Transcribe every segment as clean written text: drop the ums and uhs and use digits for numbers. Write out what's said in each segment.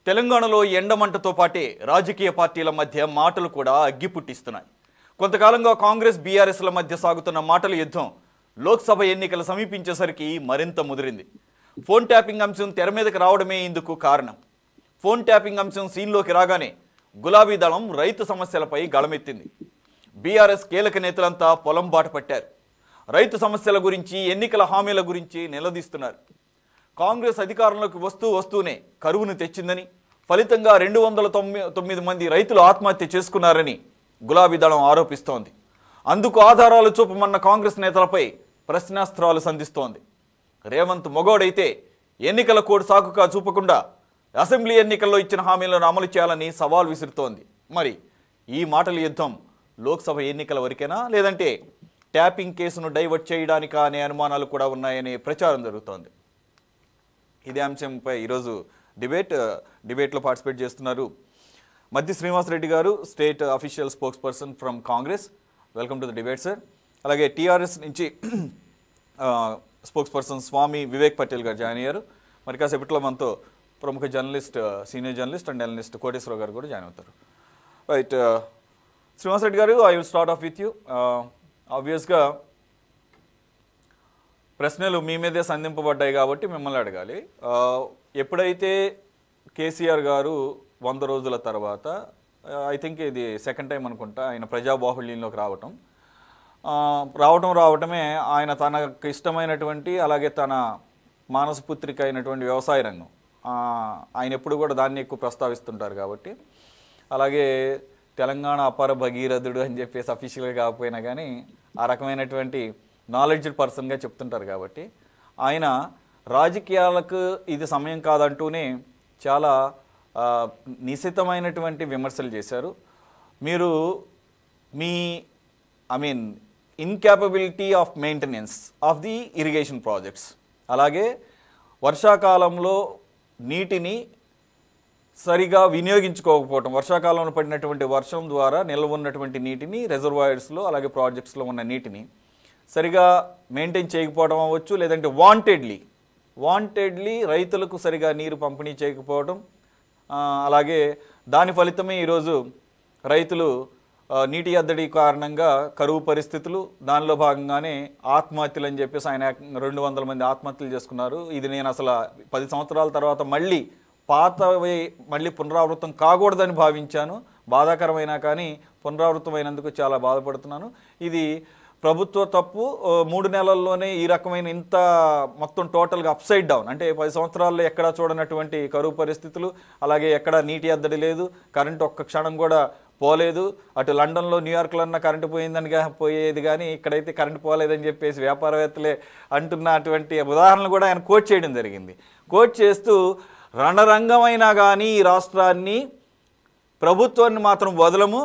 తెలంగాణలో ఎండమంటతో పాటే రాజకీయ పార్టీల మధ్య మాటలు కూడా అగ్గిపుట్టిస్తున్నాయి. కొంతకాలంగా కాంగ్రెస్ బీఆర్ఎస్ల మధ్య సాగుతున్న మాటల యుద్ధం లోక్సభ ఎన్నికలు సమీపించేసరికి మరింత ముదిరింది. ఫోన్ ట్యాపింగ్ అంశం తెర మీదకి రావడమే ఇందుకు కారణం. ఫోన్ ట్యాపింగ్ అంశం సీన్లోకి రాగానే గులాబీ దళం రైతు సమస్యలపై గళమెత్తింది. బీఆర్ఎస్ కీలక నేతలంతా పొలం బాట పట్టారు. రైతు సమస్యల గురించి, ఎన్నికల హామీల గురించి నిలదీస్తున్నారు. కాంగ్రెస్ అధికారంలోకి వస్తూనే కరువును తెచ్చిందని, ఫలితంగా 209 మంది రైతులు ఆత్మహత్య చేసుకున్నారని గులాబీ దళం ఆరోపిస్తోంది. అందుకు ఆధారాలు చూపమన్న కాంగ్రెస్ నేతలపై ప్రశ్నాస్త్రాలు సంధిస్తోంది. రేవంత్ మొగోడైతే ఎన్నికల కోడ్ సాకుగా చూపకుండా అసెంబ్లీ ఎన్నికల్లో ఇచ్చిన హామీలను అమలు చేయాలని సవాల్ విసురుతోంది. మరి ఈ మాటల యుద్ధం లోక్సభ ఎన్నికల వరకేనా, లేదంటే ట్యాపింగ్ కేసును డైవర్ట్ చేయడానికా అనే అనుమానాలు కూడా ఉన్నాయనే ప్రచారం జరుగుతోంది. ఇదే అంశంపై ఈరోజు డిబేట్లో పార్టిసిపేట్ చేస్తున్నారు మద్ది శ్రీనివాసరెడ్డి గారు, state official spokes person from Congress. Welcome to the debate sir. అలాగే టీఆర్ఎస్ నుంచి స్పోక్స్ పర్సన్ స్వామి వివేక్ పటేల్ గారు జాయిన్ అయ్యారు. మరి కాసేపట్లో మనతో ప్రముఖ journalist, senior journalist and analyst Koteswararao గారు కూడా జాయిన్ అవుతారు. రైట్, శ్రీనివాసరెడ్డి గారు, I will start of with you. ఆబ్వియస్గా ప్రశ్నలు మీ మీదే సంధింపబడ్డాయి కాబట్టి మిమ్మల్ని అడగాలి. ఎప్పుడైతే కేసీఆర్ గారు 100 రోజుల తర్వాత, ఐ థింక్ ఇది సెకండ్ టైం అనుకుంటా, ఆయన ప్రజాబాహుళ్యంలోకి రావటమే ఆయన తనకు ఇష్టమైనటువంటి, అలాగే తన మానసపుత్రిక అయినటువంటి వ్యవసాయ రంగం, ఆయన ఎప్పుడు కూడా దాన్ని ఎక్కువ ప్రస్తావిస్తుంటారు కాబట్టి, అలాగే తెలంగాణ అపర భగీరథుడు అని చెప్పేసి అఫీషియల్గా కాకపోయినా కానీ ఆ రకమైనటువంటి నాలెడ్జ్డ్ పర్సన్గా చెప్తుంటారు కాబట్టి, ఆయన రాజకీయాలకు ఇది సమయం కాదంటూనే చాలా నిశితమైనటువంటి విమర్శలు చేశారు. మీరు మీ incapability of maintenance of the irrigation projects, అలాగే వర్షాకాలంలో నీటిని సరిగా వినియోగించుకోకపోవటం, వర్షాకాలంలో పడినటువంటి వర్షం ద్వారా నిల్వ ఉన్నటువంటి నీటిని రిజర్వాయర్స్లో, అలాగే ప్రాజెక్ట్స్లో ఉన్న నీటిని సరిగా మెయింటైన్ చేయకపోవడం అవ్వచ్చు, లేదంటే వాంటెడ్లీ రైతులకు సరిగా నీరు పంపిణీ చేయకపోవడం, అలాగే దాని ఫలితమే ఈరోజు రైతులు నీటి ఎద్దడి కారణంగా కరువు పరిస్థితులు, దానిలో భాగంగానే ఆత్మహత్యలు అని చెప్పేసి ఆయన 200 మంది ఆత్మహత్యలు చేసుకున్నారు. ఇది నేను అసలు 10 సంవత్సరాల తర్వాత మళ్ళీ పునరావృతం కాకూడదని భావించాను. బాధాకరమైనా కానీ పునరావృతమైనందుకు చాలా బాధపడుతున్నాను. ఇది ప్రభుత్వ తప్పు. 3 నెలల్లోనే ఈ రకమైన ఇంత మొత్తం టోటల్గా అప్సైడ్ డౌన్, అంటే 10 సంవత్సరాల్లో ఎక్కడా చూడనటువంటి కరువు పరిస్థితులు, అలాగే ఎక్కడా నీటి ఎద్దడి లేదు, కరెంటు ఒక్క క్షణం కూడా పోలేదు. అటు లండన్లో, న్యూయార్క్లో అన్న కరెంటు పోయేది కానీ ఇక్కడైతే కరెంటు పోలేదని చెప్పేసి వ్యాపారవేత్తలే అంటున్నటువంటి ఉదాహరణలు కూడా ఆయన కోట్ చేయడం జరిగింది. కోట్ చేస్తూ రణరంగమైనా కానీ ఈ రాష్ట్రాన్ని, ప్రభుత్వాన్ని మాత్రం వదలము,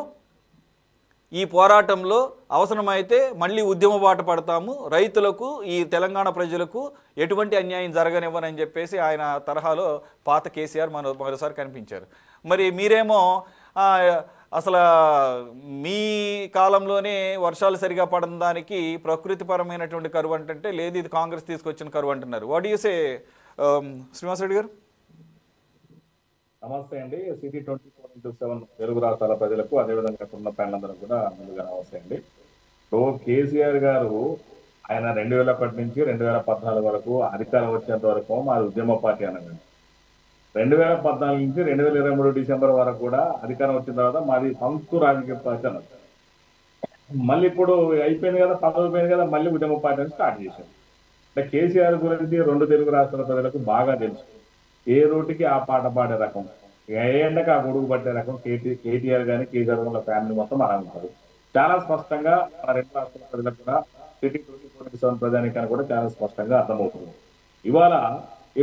ఈ పోరాటంలో అవసరమైతే మళ్ళీ ఉద్యమ బాట పడతాము, రైతులకు, ఈ తెలంగాణ ప్రజలకు ఎటువంటి అన్యాయం జరగనివ్వనని చెప్పేసి ఆయన తరహాలో పాత కేసీఆర్ మరోసారి కనిపించారు. మరి మీరేమో అసలు మీ కాలంలోనే వర్షాలు సరిగా పడని దానికి ప్రకృతిపరమైనటువంటి కరువు అంటే లేదు, ఇది కాంగ్రెస్ తీసుకొచ్చిన కరువు అంటున్నారు. What do you say Srinivasareddy గారు? నమస్తే అండి. సిటీ 24/7 తెలుగు రాష్ట్రాల ప్రజలకు, అదేవిధంగా ఉన్న ప్యానలందరూ కూడా ముందుగా నమస్తే అండి. సో కేసీఆర్ గారు ఆయన 2001 నుంచి 2014 వరకు అధికారం వచ్చేంత వరకు మాది ఉద్యమ పార్టీ అనండి. 2014 నుంచి 2023 డిసెంబర్ వరకు కూడా అధికారం వచ్చిన తర్వాత మాది సంస్థ రాజకీయ పార్టీ అన్నది. మళ్ళీ ఇప్పుడు అయిపోయింది కదా, పదవిపోయింది కదా, మళ్ళీ ఉద్యమ పార్టీ అని స్టార్ట్ చేశారు. అంటే కేసీఆర్ గురించి 2 తెలుగు రాష్ట్రాల ప్రజలకు బాగా తెలుసు. ఏ రోటికి ఆ పాట పాడే రకం, ఏ ఎండకి ఆ గొడుగు పట్టే రకం కేటీఆర్ కానీ, కేసీఆర్ వాళ్ళ ఫ్యామిలీ మొత్తం అలా చాలా స్పష్టంగా మన 2 రాష్ట్రాల ప్రజలకు కూడా, సిటీ 24/7 ప్రజానికానికి కూడా చాలా స్పష్టంగా అర్థమవుతుంది. ఇవాళ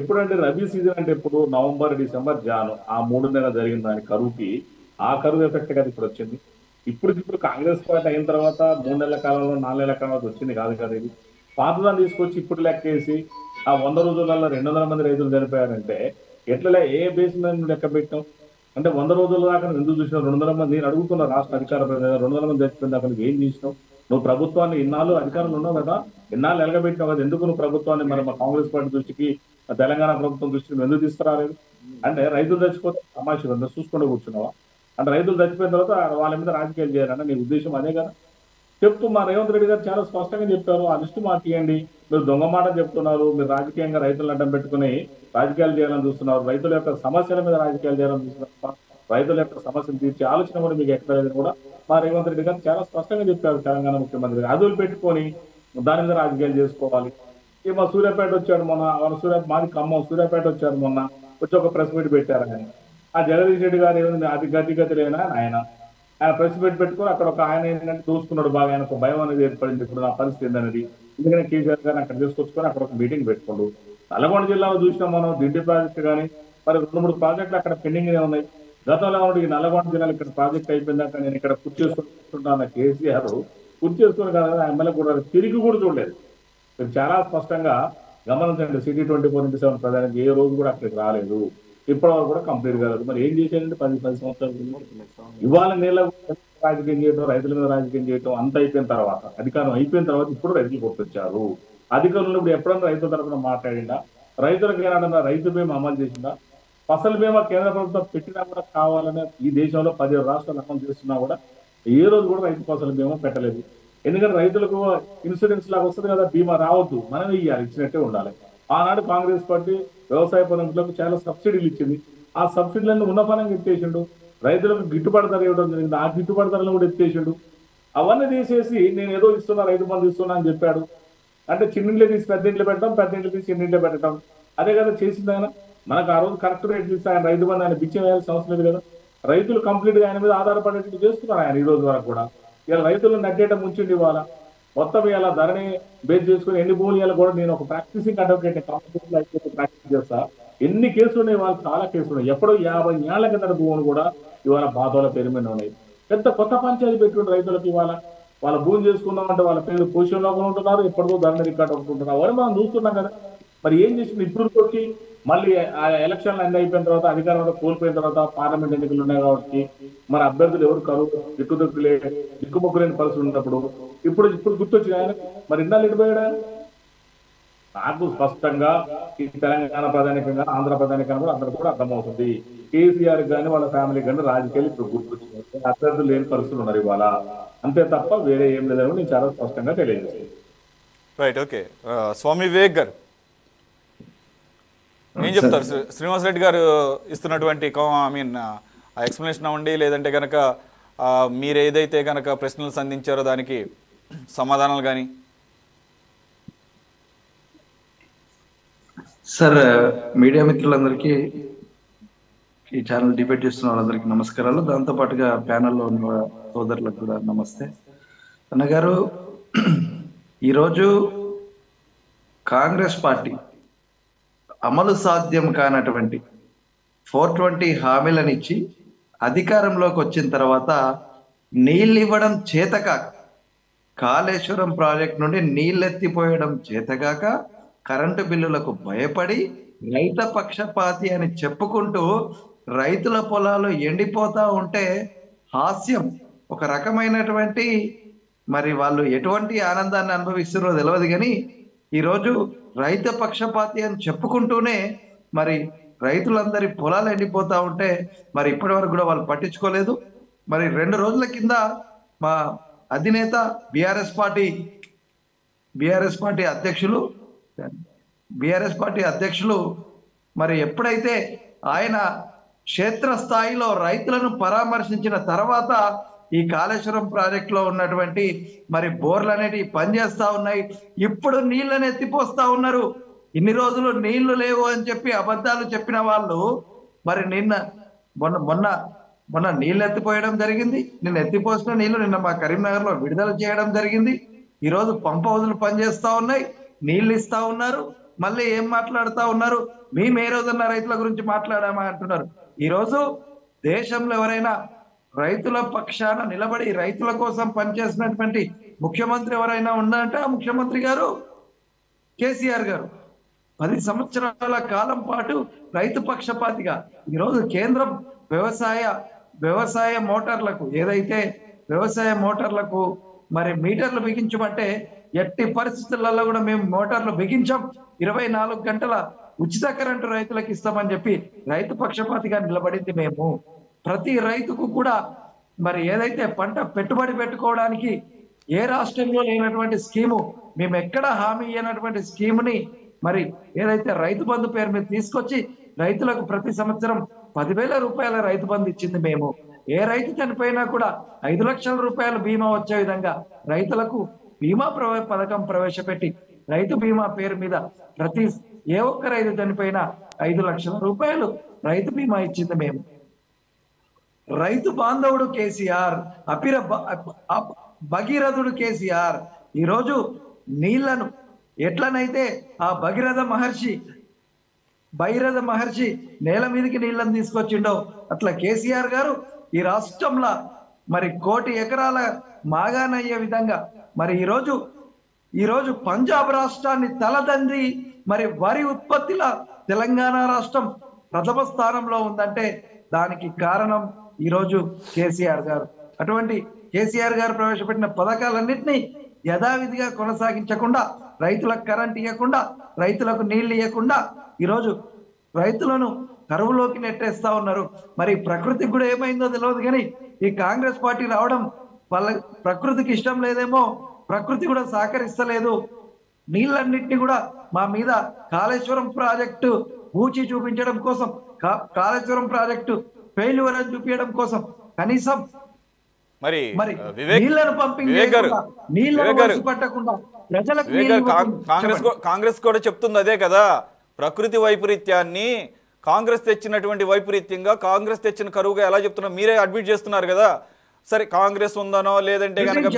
ఎప్పుడంటే రబీ సీజన్ అంటే ఎప్పుడు నవంబర్, డిసెంబర్, జాను, ఆ 3 నెలలు జరిగిన దాని కరువుకి, ఆ కరువు ఎఫెక్ట్ కదా ఇప్పుడు వచ్చింది. ఇప్పుడు కాంగ్రెస్ పార్టీ అయిన తర్వాత 3 నెలల కాలంలో, 4 నెలల కాలంలో వచ్చింది కాదు కదా. ఇది పాతదాన్ని తీసుకొచ్చి ఇప్పుడు లెక్కేసి ఆ 100 రోజులలో 200 మంది రైతులు చనిపోయారంటే ఎట్లా, ఏ బేస్ మీద లెక్క పెట్టాం అంటే 100 రోజుల దాకా ఎందుకు చూసినావు? 200 మంది, నేను అడుగుతున్న రాష్ట్ర అధికార ప్రజలు, 200 మంది చచ్చిపోయిన దాకా ఏం చేసినావు? నువ్వు ప్రభుత్వాన్ని ఇన్నాళ్ళు అధికారంలో ఉన్నావు కదా, ఇన్నాళ్ళు ఎలగబెట్టినావు కదా, ఎందుకు నువ్వు ప్రభుత్వాన్ని మన కాంగ్రెస్ పార్టీ దృష్టికి, తెలంగాణ ప్రభుత్వం దృష్టికి ఎందుకు తీసుకురాలేదు? అంటే రైతులు చచ్చిపోతే సమాచారం ఉందా చూసుకుంటూ కూర్చున్నావా? అంటే రైతులు చచ్చిపోయిన తర్వాత వాళ్ళ మీద రాజకీయాలు చేయాలన్న నీ ఉద్దేశం అదే కదా? చెప్తూ మా రేవంత్ రెడ్డి గారు చాలా స్పష్టంగా చెప్పారు, ఆ లిస్టు మాకు ఇవ్వండి. మీరు దొంగ మాట చెప్తున్నారు, మీరు రాజకీయంగా రైతులను అడ్డం పెట్టుకుని రాజకీయాలు చేయాలని చూస్తున్నారు, రైతుల యొక్క సమస్యల మీద రాజకీయాలు చేయాలని చూస్తున్నారు, రైతుల యొక్క సమస్యను తీర్చే ఆలోచన కూడా మీకు ఎక్కడ లేదని కూడా మా రేవంత్ రెడ్డి గారు చాలా స్పష్టంగా చెప్పారు. తెలంగాణ ముఖ్యమంత్రి గారు అదులు పెట్టుకొని దాని మీద రాజకీయాలు చేసుకోవాలి. ఈ మా సూర్యాపేట వచ్చాడు మొన్న, వాళ్ళ మాది ఖమ్మం, సూర్యాపేట వచ్చారు మొన్న, వచ్చి ఒక ప్రెస్ మీట్ పెట్టారు ఆయన. ఆ జగదీష్ రెడ్డి గారు ఏమైంది, అది గతి లేనా ఆయన ఆయన ప్రెస్ మీట్ పెట్టుకుని అక్కడ ఒక ఆయన ఏంటంటే చూసుకున్నాడు బాగా, ఆయనకు భయం అనేది ఏర్పడింది ఇప్పుడు నా పరిస్థితి ఏందనేది. ఎందుకంటే కేసీఆర్ గారిని అక్కడ తీసుకొచ్చుకొని అక్కడ ఒక మీటింగ్ పెట్టుకోండు. నల్గొండ జిల్లాలో చూసినాం మనం దిండి ప్రాజెక్టు కానీ మరి 2-3 ప్రాజెక్టులు అక్కడ పెండింగ్ ఉన్నాయి. గతంలో ఈ నల్గొండ జిల్లాలో ఇక్కడ ప్రాజెక్ట్ అయిపోయిందాక నేను ఇక్కడ కుర్చీ చేసుకుంటున్నా కేసీఆర్ కుర్చీ చేసుకుని కదా ఎమ్మెల్యే కూడా తిరిగి కూడా చూడలేదు. మీరు చాలా స్పష్టంగా గమనించండి, సిటీ 24/7 ప్రధానికి ఏ రోజు కూడా అక్కడికి రాలేదు, ఇప్పటివరకు కూడా కంప్లీట్ కాలేదు. మరి ఏం చేశారంటే 10 సంవత్సరాలు ఇవాళ నీళ్ళ రాజకీయం చేయడం, రైతుల మీద రాజకీయం చేయడం అంత అయిపోయిన తర్వాత, అధికారం అయిపోయిన తర్వాత ఇప్పుడు రైతులు గుర్తొచ్చారు. అధికారులు ఇప్పుడు ఎప్పుడన్నా రైతుల తరఫున మాట్లాడిందా? రైతులకు ఏనాడన్నా రైతు బీమా అమలు చేసిందా? ఫసల్ బీమా కేంద్ర ప్రభుత్వం పెట్టినా కూడా కావాలని ఈ దేశంలో 17 రాష్ట్రాలు అమలు చేస్తున్నా కూడా ఏ రోజు కూడా రైతు ఫసల్ బీమా పెట్టలేదు. ఎందుకంటే రైతులకు ఇన్సూరెన్స్ లాగా వస్తుంది కదా, బీమా రావద్దు, మనమే ఇవ్వాలి, ఇచ్చినట్టే ఉండాలి. ఆనాడు కాంగ్రెస్ పార్టీ వ్యవసాయ పనులకు చాలా సబ్సిడీలు ఇచ్చింది. ఆ సబ్సిడీలన్నీ ఉన్న పనంగా ఎత్తేసిండు. రైతులకు గిట్టుబాటు ధర ఇవ్వడం జరిగింది, ఆ గిట్టుబాటు ధరలను కూడా ఎత్తేసిండు. అవన్నీ తీసేసి నేను ఏదో ఇస్తున్నా, రైతు బంధు ఇస్తున్నా అని చెప్పాడు. అంటే చిన్నింట్లో తీసి పెద్ద ఇంట్లో పెట్టడం, పెద్ద ఇంట్లో తీసి చిన్నింట్లో పెట్టడం, అదే కదా చేసింది ఆయన. మనకు ఆ రోజు కరెక్ట్ రేట్ ఇస్తే ఆయన రైతు బంధు ఆయన బిచ్చం వేయాల్సిన అవసరం లేదు కదా. రైతులు కంప్లీట్ గా ఆయన మీద ఆధారపడేట్టు చేస్తున్నారు ఆయన ఈ రోజు వరకు కూడా. ఇలా రైతులను నడ్డేట ముంచిండి ఇవాళ మొత్తం ఇలా ధరని బేస్ చేసుకుని ఎన్ని భూములు ఇవ్వాలి కూడా. నేను ఒక ప్రాక్టీసింగ్ అడ్వకేట్ ప్రాక్టీస్ చేస్తా, ఎన్ని కేసులు ఉన్నాయి వాళ్ళు, చాలా కేసులు ఉన్నాయి. ఎప్పుడో 50 ఏళ్ల కింద భూములు కూడా ఇవాళ బాధల పేరు మీద ఉన్నాయి. పెద్ద కొత్త పంచాయతీ పెట్టుకుంటే రైతులకు ఇవాళ వాళ్ళ భూమి చేసుకుందామంటే వాళ్ళ పేరు పొజిషన్లో ఉంటున్నారు, ఎప్పటికో ధరణ రికార్డు ఉంటున్నారు. అవన్నీ మనం చూస్తున్నాం కదా. మరి ఏం చేసింది ఇప్పుడు వచ్చి మళ్ళీ ఆ ఎలక్షన్లు అన్ని అయిపోయిన తర్వాత, అధికారంలో కోల్పోయిన తర్వాత పార్లమెంట్ ఎన్నికలు ఉన్నాయి కాబట్టి మరి అభ్యర్థులు ఎవరు కరువు దిక్కుమొక్కులేని పరిస్థితులు ఉన్నప్పుడు ఇప్పుడు గుర్తొచ్చిన ఆయన మరి ఇన్నాళ్ళు ఇటుపోయాడు ఆయన. నాకు స్పష్టంగా ఈ తెలంగాణ ప్రధానికంగా ఆంధ్ర ప్రధానికంగా కూడా అందరూ కూడా అర్థమవుతుంది. కేసీఆర్ కానీ వాళ్ళ ఫ్యామిలీ కానీ రాజకీయాలు ఇప్పుడు గుర్తొచ్చినాయి, అభ్యర్థులు లేని పరిస్థితులు ఉన్నారు ఇవాళ, అంతే తప్ప వేరే ఏం లేదని నేను చాలా స్పష్టంగా తెలియజేస్తాను. Right, okay. స్వామి వివేక్ గారు ఏం చెప్తారు? శ్రీనివాస్ రెడ్డి గారు ఇస్తున్నటువంటి ఎక్స్ప్లెనేషన్ అవ్వండి, లేదంటే కనుక మీరు ఏదైతే కనుక ప్రశ్నలు సంధించారో దానికి సమాధానాలు కానీ. సార్, మీడియా మిత్రులందరికీ, ఈ ఛానల్ డిబేట్ చేస్తున్న వాళ్ళందరికీ నమస్కారాలు. దాంతోపాటుగా ప్యానల్లో ఉన్న సోదరులకు కూడా నమస్తే. అన్నగారు, ఈరోజు కాంగ్రెస్ పార్టీ అమలు సాధ్యం కానటువంటి 420 హామీలనిచ్చి అధికారంలోకి వచ్చిన తర్వాత నీళ్ళు ఇవ్వడం చేతకాక, కాళేశ్వరం ప్రాజెక్ట్ నుండి నీళ్ళెత్తిపోయడం చేతకాక, కరెంటు బిల్లులకు భయపడి రైత పక్షపాతి అని చెప్పుకుంటూ రైతుల పొలాలు ఎండిపోతా ఉంటే హాస్యం, ఒక రకమైనటువంటి మరి వాళ్ళు ఎటువంటి ఆనందాన్ని అనుభవిస్తున్నారో తెలియదు. కానీ ఈరోజు రైత పక్షపాతి అని చెప్పుకుంటూనే మరి రైతులందరి పొలాలు ఎండిపోతా ఉంటే మరి ఇప్పటి వరకు కూడా వాళ్ళు పట్టించుకోలేదు. మరి 2 రోజుల కింద మా అధినేత బీఆర్ఎస్ పార్టీ అధ్యక్షులు మరి ఎప్పుడైతే ఆయన క్షేత్రస్థాయిలో రైతులను పరామర్శించిన తర్వాత ఈ కాళేశ్వరం ప్రాజెక్టులో ఉన్నటువంటి మరి బోర్లు అనేటివి పనిచేస్తా ఉన్నాయి, ఇప్పుడు నీళ్ళని ఎత్తిపోస్తా ఉన్నారు. ఇన్ని రోజులు నీళ్లు లేవు అని చెప్పి అబద్ధాలు చెప్పిన వాళ్ళు మరి మొన్న నీళ్ళు ఎత్తిపోయడం జరిగింది. నిన్న ఎత్తిపోసిన నీళ్లు నిన్న మా కరీంనగర్ లో విడుదల చేయడం జరిగింది. ఈరోజు పంప్ హౌజులు పనిచేస్తా ఉన్నాయి, నీళ్లు ఇస్తా ఉన్నారు. మళ్ళీ ఏం మాట్లాడుతా ఉన్నారు? మేము ఏ రోజున్న రైతుల గురించి మాట్లాడామా అంటున్నారు. ఈరోజు దేశంలో ఎవరైనా రైతుల పక్షాన నిలబడి రైతుల కోసం పనిచేసినటువంటి ముఖ్యమంత్రి ఎవరైనా ఉన్నారంటే ఆ ముఖ్యమంత్రి గారు కేసీఆర్ గారు. 10 సంవత్సరాల కాలం పాటు రైతు పక్షపాతిగా ఈరోజు కేంద్రం వ్యవసాయ మోటార్లకు ఏదైతే వ్యవసాయ మోటార్లకు మరి మీటర్లు బిగించమంటే ఎట్టి పరిస్థితులలో కూడా మేము మోటార్లు బిగించాం. 24 గంటల ఉచిత కరెంటు రైతులకు ఇస్తామని చెప్పి రైతు పక్షపాతిగా నిలబడింది మేము. ప్రతి రైతుకు కూడా మరి ఏదైతే పంట పెట్టుబడి పెట్టుకోవడానికి ఏ రాష్ట్రంలో లేనటువంటి స్కీము, మేము ఎక్కడ హామీ ఇవ్వనటువంటి స్కీముని మరి ఏదైతే రైతు బంధు పేరు మీద తీసుకొచ్చి రైతులకు ప్రతి సంవత్సరం 10,000 రూపాయల రైతు బంధు ఇచ్చింది మేము. ఏ రైతు చనిపోయినా కూడా 5 లక్షల రూపాయల బీమా వచ్చే విధంగా రైతులకు బీమా పథకం ప్రవేశపెట్టి రైతు బీమా పేరు మీద ప్రతి ఏ ఒక్క రైతు చనిపోయినా 5 లక్షల రూపాయలు రైతు బీమా ఇచ్చింది మేము. రైతు బాంధవుడు కేసీఆర్, భగీరథుడు కేసీఆర్. ఈరోజు నీళ్లను ఎట్లనైతే ఆ భగీరథ మహర్షి నేల మీదకి నీళ్లను తీసుకొచ్చిండో అట్లా కేసీఆర్ గారు ఈ రాష్ట్రంలో మరి 1 కోటి ఎకరాల మాగానయ్యే విధంగా మరి ఈరోజు పంజాబ్ రాష్ట్రాన్ని తలదండి మరి వరి ఉత్పత్తిలో తెలంగాణ రాష్ట్రం ప్రథమ స్థానంలో ఉందంటే దానికి కారణం ఈరోజు కేసీఆర్ గారు. అటువంటి కేసీఆర్ గారు ప్రవేశపెట్టిన పథకాలన్నింటినీ యథావిధిగా కొనసాగించకుండా, రైతులకు కరెంట్ ఇవ్వకుండా, రైతులకు నీళ్లు ఇవ్వకుండా ఈరోజు రైతులను కరువులోకి నెట్టేస్తా ఉన్నారు. మరి ప్రకృతికి కూడా ఏమైందో తెలియదు, కానీ ఈ కాంగ్రెస్ పార్టీ రావడం వాళ్ళ ప్రకృతికి ఇష్టం లేదేమో, ప్రకృతి కూడా సహకరిస్తలేదు. నీళ్ళన్నింటినీ కూడా మా మీద కాళేశ్వరం ప్రాజెక్టు ఊచి చూపించడం కోసం, కాళేశ్వరం ప్రాజెక్టు ఫెయిల్యూర్ అని చూపించడం కోసం కనీసం మరి నీళ్లను పంపింగ్ చేయకుండా, నీళ్లను పట్టకుండా ప్రజలకు కాంగ్రెస్ కూడా చెప్తుంది అదే కదా. ప్రకృతి వైపరీత్యాన్ని కాంగ్రెస్ తెచ్చినటువంటి వైపరీత్యంగా, కాంగ్రెస్ తెచ్చిన కరువుగా ఎలా చెప్తున్నారు? మీరే అడ్మిట్ చేస్తున్నారు కదా. సరే, కాంగ్రెస్ ఉందనో లేదంటే కనుక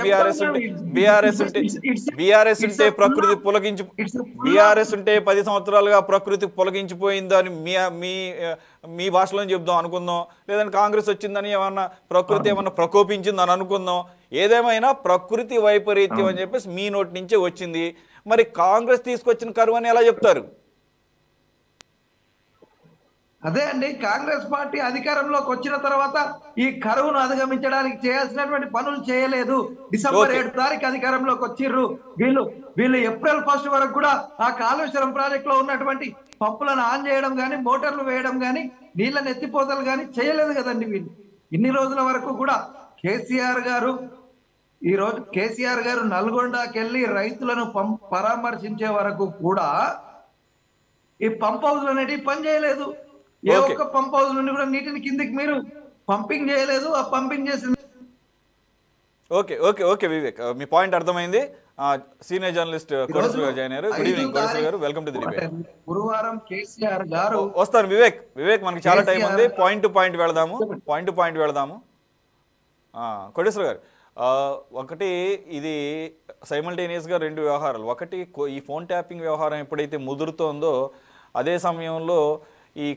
బీఆర్ఎస్ ఉంటే ప్రకృతి బీఆర్ఎస్ ఉంటే 10 సంవత్సరాలుగా ప్రకృతి పొలగించిపోయిందని మీ భాషలో చెప్దాం అనుకుందాం. లేదంటే కాంగ్రెస్ వచ్చిందని ఏమన్నా ప్రకృతి ఏమన్నా ప్రకోపించిందని అనుకుందాం. ఏదేమైనా ప్రకృతి వైపరీత్యం అని చెప్పేసి మీ నోటి నుంచే వచ్చింది. మరి కాంగ్రెస్ తీసుకొచ్చిన కరువు అని ఎలా చెప్తారు? అదే అండి, కాంగ్రెస్ పార్టీ అధికారంలోకి వచ్చిన తర్వాత ఈ కరువును అధిగమించడానికి చేయాల్సినటువంటి పనులు చేయలేదు. డిసెంబర్ 7 తారీఖు అధికారంలోకి వచ్చిర్రు. వీళ్ళు ఏప్రిల్ 1 వరకు కూడా ఆ కాళేశ్వరం ప్రాజెక్ట్ లో ఉన్నటువంటి పంపులను ఆన్ చేయడం కానీ, మోటార్లు వేయడం కానీ, నీళ్ళని ఎత్తిపోతలు కానీ చేయలేదు కదండి వీళ్ళు. ఇన్ని రోజుల వరకు కూడా కేసీఆర్ గారు నల్గొండకెళ్ళి రైతులను పరామర్శించే వరకు కూడా ఈ పంప్ హౌస్లు అనేటివి పని చేయలేదు. ఏ ఒక్క పంప్ హౌస్ నుండి కూడా నీటిని కిందికి మీరు పంపింగ్ చేయలేదు. ఆ పంపింగ్ చేసింది. ఓకే వివేక్, మీ పాయింట్ అర్థమైంది. సీనియర్ జర్నలిస్ట్ కోడేశ్వర గారు జాయిన్ అయ్యారు. గుడ్ ఈవినింగ్ కోడేశ్వర గారు, వెల్కమ్ టు ది డిబేట్. గురువారం కేసీఆర్ గారు వస్తారు. వివేక్ మనకి చాలా టైం ఉంది, పాయింట్ టు పాయింట్ వెళదాము. కోడేశ్వర గారు, ఒకటి ఇది సైమల్టేనియస్గా 2 వ్యవహారాలు. ఒకటి, ఈ ఫోన్ ట్యాపింగ్ వ్యవహారం ఎప్పుడైతే ముదురుతోందో అదే సమయంలో ఈ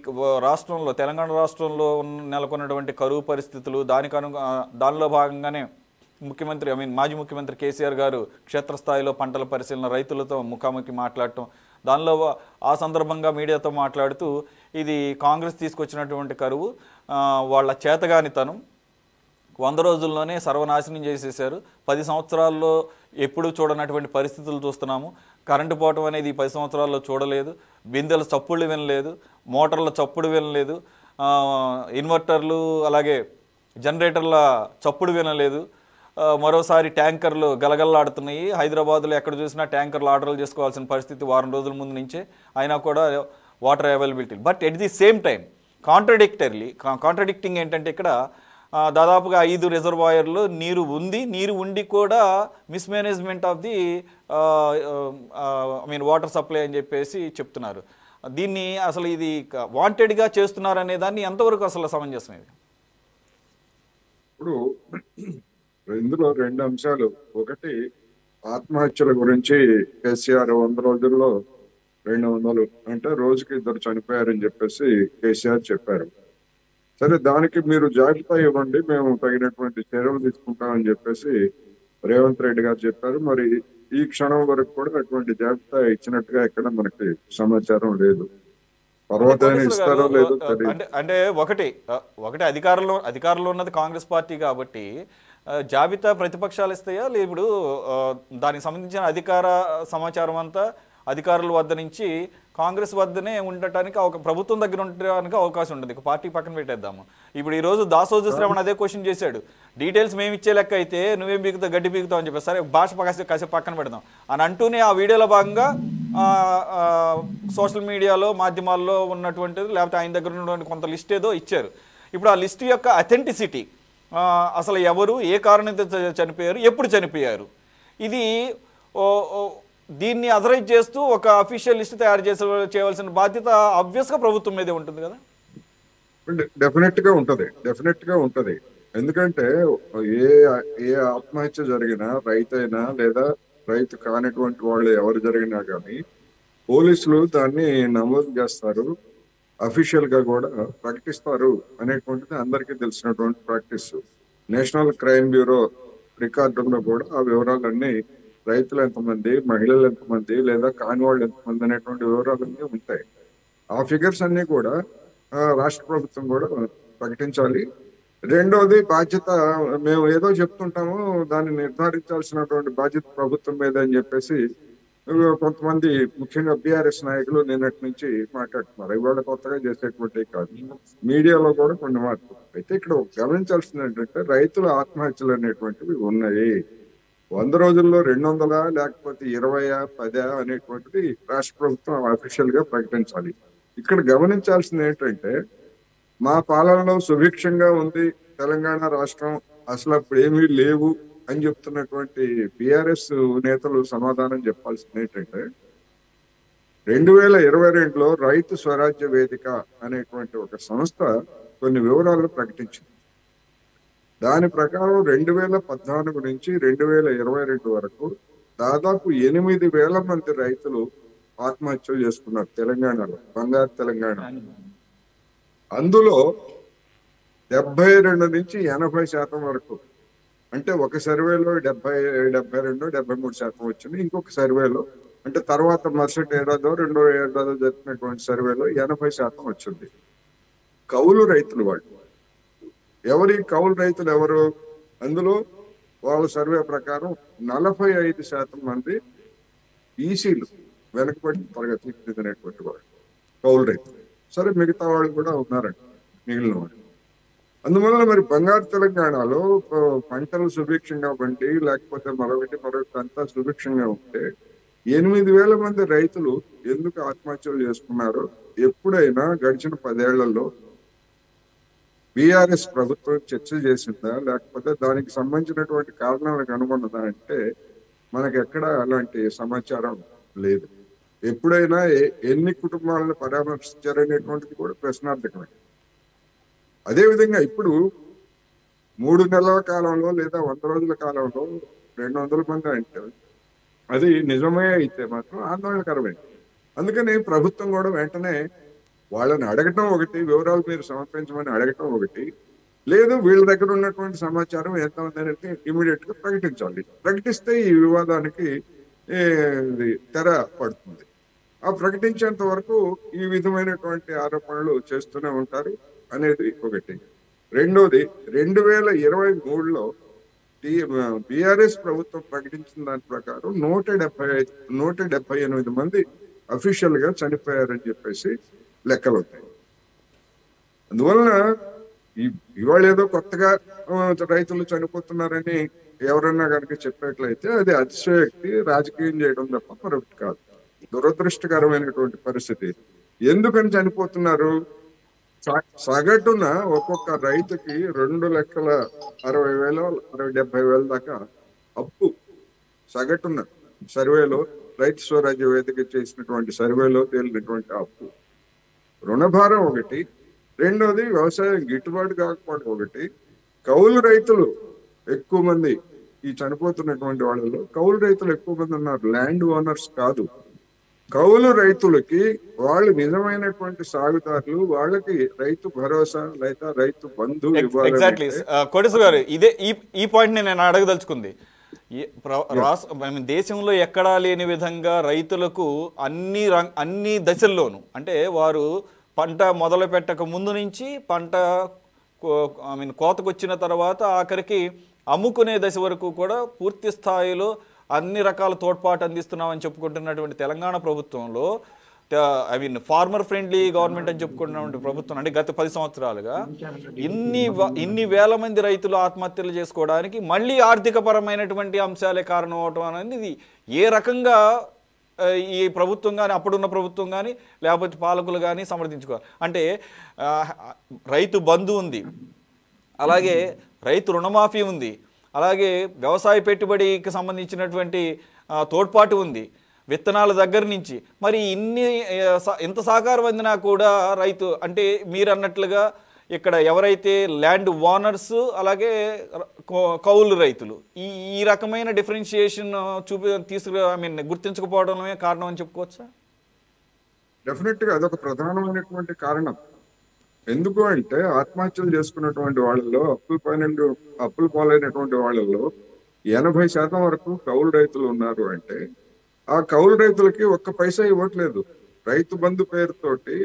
రాష్ట్రంలో, తెలంగాణ రాష్ట్రంలో నెలకొన్నటువంటి కరువు పరిస్థితులు, దానిలో భాగంగానే మాజీ ముఖ్యమంత్రి కేసీఆర్ గారు క్షేత్రస్థాయిలో పంటల పరిశీలన, రైతులతో ముఖాముఖి మాట్లాడటం, దానిలో ఆ సందర్భంగా మీడియాతో మాట్లాడుతూ ఇది కాంగ్రెస్ తీసుకొచ్చినటువంటి కరువు, వాళ్ళ చేతగానితనం 100 రోజుల్లోనే సర్వనాశనం చేసేసారు. 10 సంవత్సరాల్లో ఎప్పుడూ చూడనటువంటి పరిస్థితులు చూస్తున్నాము. కరెంటు పోవటం అనేది ఈ 10 సంవత్సరాల్లో చూడలేదు. బిందెల చప్పుళ్ళు వినలేదు, మోటార్ల చప్పుడు వినలేదు, ఇన్వర్టర్లు అలాగే జనరేటర్ల చప్పుడు వినలేదు. మరోసారి ట్యాంకర్లు గలగల్లాడుతున్నాయి. హైదరాబాద్లో ఎక్కడ చూసినా ట్యాంకర్లు ఆర్డర్లు చేసుకోవాల్సిన పరిస్థితి వారం రోజుల ముందు నుంచే. అయినా కూడా water availability. But at the same time contradicting ఏంటంటే ఇక్కడ దాదాపుగా 5 రిజర్వాయర్లు నీరు ఉండి కూడా mismanagement of the water supply అని చెప్పేసి చెప్తున్నారు. దీన్ని అసలు ఇది వాంటెడ్గా చేస్తున్నారనే దాన్ని ఎంతవరకు అసలు సమంజసం? ఇది ఇప్పుడు ఇందులో 2 అంశాలు. ఒకటి, ఆత్మహత్యల గురించి కేసీఆర్ 100 రోజుల్లో 200 అంటే రోజుకి 2 చనిపోయారని చెప్పేసి కేసీఆర్ చెప్పారు. సరే, దానికి మీరు జాగ్రత్త ఇవ్వండి, మేము తగినటువంటి చర్యలు తీసుకుంటామని చెప్పేసి రేవంత్ రెడ్డి గారు చెప్పారు. మరి ఈ క్షణం వరకు కూడా అటువంటి జాగ్రత్త ఇచ్చినట్టుగా ఎక్కడ మనకి సమాచారం లేదు. తర్వాత ఇస్తారో లేదో తెలియదు. అంటే ఒకటి అధికారంలో ఉన్నది కాంగ్రెస్ పార్టీ కాబట్టి జాబితా ప్రతిపక్షాలు ఇస్తాయా? ఇప్పుడు దానికి సంబంధించిన అధికార సమాచారం అంతా అధికారుల వద్ద నుంచి కాంగ్రెస్ వద్దనే ఉండటానికి ప్రభుత్వం దగ్గర ఉండడానికి అవకాశం ఉంటుంది. పార్టీ పక్కన పెట్టేద్దాము. ఇప్పుడు ఈరోజు దాసోజు శ్రవణ్ అదే క్వశ్చన్ చేశాడు. డీటెయిల్స్ మేము ఇచ్చే లెక్క అయితే నువ్వేం పీకుతావు, గడ్డి పీకుతావు అని చెప్పి, సరే భాష కాసేపు పక్కన పెడదాం అని అంటూనే ఆ వీడియోలో భాగంగా సోషల్ మీడియాలో మాధ్యమాల్లో ఉన్నటువంటిది లేకపోతే ఆయన దగ్గర ఉన్నటువంటి కొంత లిస్ట్ ఏదో ఇచ్చారు. ఇప్పుడు ఆ లిస్ట్ యొక్క అథెంటిసిటీ, అసలు ఎవరు, ఏ కారణంతో చనిపోయారు, ఎప్పుడు చనిపోయారు, ఇది దీన్ని అథరైజ్ చేస్తూ ఒక అఫీషియల్ లిస్ట్ తయారు చేయవలసిన బాధ్యత ఆబ్వియస్గా ప్రభుత్వం మీదే ఉంటుంది కదా. డెఫినెట్ గా ఉంటది. ఎందుకంటే ఏ ఆత్మహత్య జరిగినా, రైతైనా లేదా రైతు కానిటువంటి వాళ్ళు ఎవరు జరిగినా కానీ పోలీసులు దాన్ని నమోదు చేస్తారు, అఫీషియల్ గా కూడా ప్రకటిస్తారు అనేటువంటిది అందరికీ తెలిసినటువంటి ప్రాక్టీస్. నేషనల్ క్రైమ్ బ్యూరో రికార్డుల్లో కూడా ఆ వివరాలన్నీ, రైతులు ఎంతమంది, మహిళలు ఎంతమంది, లేదా కాని వాళ్ళు ఎంతమంది అనేటువంటి వివరాలన్నీ ఉంటాయి. ఆ ఫిగర్స్ అన్ని కూడా రాష్ట్ర ప్రభుత్వం కూడా ప్రకటించాలి. రెండోది బాధ్యత, మేము ఏదో చెప్తుంటాము, దాన్ని నిర్ధారించాల్సినటువంటి బాధ్యత ప్రభుత్వం మీద అని చెప్పేసి కొంతమంది ముఖ్యంగా బీఆర్ఎస్ నాయకులు నిన్నటి నుంచి మాట్లాడుతున్నారు. ఇవాళ కొత్తగా చేసేటువంటి కాదు, మీడియాలో కూడా కొన్ని మార్పులు. అయితే ఇక్కడ గమనించాల్సింది ఏంటంటే రైతుల ఆత్మహత్యలు అనేటువంటివి ఉన్నాయి. 100 రోజుల్లో 200 లేకపోతే 20 10 అనేటువంటిది రాష్ట్ర ప్రభుత్వం అఫీషియల్ గా ప్రకటించాలి. ఇక్కడ గమనించాల్సింది ఏంటంటే మా పాలనలో సుభిక్షంగా ఉంది తెలంగాణ రాష్ట్రం, అసలు అప్పుడు ఏమీ లేవు అని చెప్తున్నటువంటి బీఆర్ఎస్ నేతలు సమాధానం చెప్పాల్సింది ఏంటంటే 2022లో రైతు స్వరాజ్య వేదిక అనేటువంటి ఒక సంస్థ కొన్ని వివరాలను ప్రకటించింది. దాని ప్రకారం 2014 నుంచి 2022 వరకు దాదాపు 8,000 మంది రైతులు ఆత్మహత్యలు చేసుకున్నారు తెలంగాణలో, బంగారు తెలంగాణ. అందులో 72 నుంచి 80% వరకు, అంటే ఒక సర్వేలో 72-73% వచ్చింది. ఇంకొక సర్వేలో, అంటే తర్వాత మరుసటి ఏడాదో రెండో ఏడాదో జరిపినటువంటి సర్వేలో 80% వచ్చింది. కౌలు రైతులు వాళ్ళు. ఎవరి కౌలు రైతులు ఎవరు? అందులో వాళ్ళ సర్వే ప్రకారం 45% మంది ఈసీలు, వెనకబడి తరగతికి చెందినటువంటి వాళ్ళు కౌలు రైతులు. సరే, మిగతా వాళ్ళు కూడా ఉన్నారండి, మిగిలిన వాళ్ళు. అందువల్ల మరి బంగారు తెలంగాణలో పంటలు సుభిక్షంగా పండి, లేకపోతే మరొకటి అంతా సుభిక్షంగా ఉంటే 8,000 మంది రైతులు ఎందుకు ఆత్మహత్యలు చేసుకున్నారో ఎప్పుడైనా గడిచిన 10 ఏళ్లలో బీఆర్ఎస్ ప్రభుత్వం చర్చ చేసిందా, లేకపోతే దానికి సంబంధించినటువంటి కారణాలను కనుగొన్నదా అంటే మనకి ఎక్కడ అలాంటి సమాచారం లేదు. ఎప్పుడైనా ఎన్ని కుటుంబాలను పరామర్శించారనేటువంటిది కూడా ప్రశ్నార్థకమే. అదేవిధంగా ఇప్పుడు 3 నెలల కాలంలో లేదా 100 రోజుల కాలంలో 200 మంది అంటే అది నిజమే అయితే మాత్రం ఆందోళనకరమే. అందుకని ప్రభుత్వం కూడా వెంటనే వాళ్ళని అడగటం ఒకటి, వివరాలు మీరు సమర్పించమని అడగటం ఒకటి, లేదు వీళ్ళ దగ్గర ఉన్నటువంటి సమాచారం ఎంతమంది అనేది ఇమీడియట్ గా ప్రకటించాలి. ప్రకటిస్తే ఈ వివాదానికి తెర పడుతుంది. ఆ ప్రకటించేంత వరకు ఈ విధమైనటువంటి ఆరోపణలు చేస్తూనే ఉంటారు అనేది ఒకటి. రెండోది, 2023లో బీఆర్ఎస్ ప్రభుత్వం ప్రకటించిన దాని ప్రకారం 178 మంది అఫీషియల్ గా చనిపోయారని చెప్పేసి లెక్కలు ఉంటాయి. అందువలన ఇవాళ ఏదో కొత్తగా రైతులు చనిపోతున్నారని ఎవరన్నా కనుక చెప్పినట్లయితే అది అతిశయోక్తి, రాజకీయం చేయడం తప్ప మరొకటి కాదు. దురదృష్టకరమైనటువంటి పరిస్థితి. ఎందుకని చనిపోతున్నారు? సగటున ఒక్కొక్క రైతుకి 2,60,000-70,000 దాకా అప్పు సగటున సర్వేలో, రైతు స్వరాజ్య వేదిక చేసినటువంటి సర్వేలో తేలినటువంటి అప్పు. రుణభారం ఒకటి, రెండోది వ్యవసాయం గిట్టుబాటు కాకపోవడం ఒకటి, కౌలు రైతులు ఎక్కువ మంది, ఈ చనిపోతున్నటువంటి వాళ్ళలో కౌలు రైతులు ఎక్కువ మంది ఉన్నారు, ల్యాండ్ ఓనర్స్ కాదు. కౌలు రైతులకి వాళ్ళు నిజమైనటువంటి సాగుదారులు, వాళ్ళకి రైతు భరోసా లేదా రైతు బంధు ఎగ్జాక్ట్లీ కొడుసు గారు, ఇదే ఈ పాయింట్ నేను అడగదలుచుకుంది. దేశంలో ఎక్కడా లేని విధంగా రైతులకు అన్ని దశల్లోనూ, అంటే వారు పంట మొదలు పెట్టక ముందు నుంచి పంట కోతకు వచ్చిన తర్వాత ఆఖరికి అమ్ముకునే దశ వరకు కూడా పూర్తి స్థాయిలో అన్ని రకాల తోడ్పాటు అందిస్తున్నామని చెప్పుకుంటున్నటువంటి తెలంగాణ ప్రభుత్వంలో, I mean farmer friendly government అని చెప్పుకుంటున్నటువంటి ప్రభుత్వం అంటే గత 10 సంవత్సరాలుగా ఇన్ని వేల మంది రైతులు ఆత్మహత్యలు చేసుకోవడానికి మళ్ళీ ఆర్థిక పరమైనటువంటి అంశాలే కారణం అవటం అనేది ఏ రకంగా ఈ ప్రభుత్వం కానీ, అప్పుడున్న ప్రభుత్వం కానీ, లేకపోతే పాలకులు కానీ సమర్థించుకోవాలి అంటే రైతు బంధు ఉంది, అలాగే రైతు రుణమాఫీ ఉంది, అలాగే వ్యవసాయ పెట్టుబడికి సంబంధించినటువంటి తోడ్పాటు ఉంది, విత్తనాల దగ్గర నుంచి. మరి ఇంత సహకారం అందినా కూడా రైతు అంటే మీరు అన్నట్లుగా ఇక్కడ ఎవరైతే ల్యాండ్ ఓనర్స్ అలాగే కౌలు రైతులు ఈ రకమైన డిఫరెన్షియేషన్ గుర్తించకపోవడమే కారణం అని చెప్పుకోవచ్చా? డెఫినెట్గా అదొక ప్రధానమైనటువంటి కారణం. ఎందుకు అంటే ఆత్మహత్యలు చేసుకున్నటువంటి వాళ్ళలో అప్పులు పాలైనటువంటి వాళ్ళలో 80% వరకు కౌలు రైతులు ఉన్నారు. అంటే ఆ కౌలు రైతులకి ఒక్క పైసా ఇవ్వట్లేదు. రైతు బంధు పేరుతోటి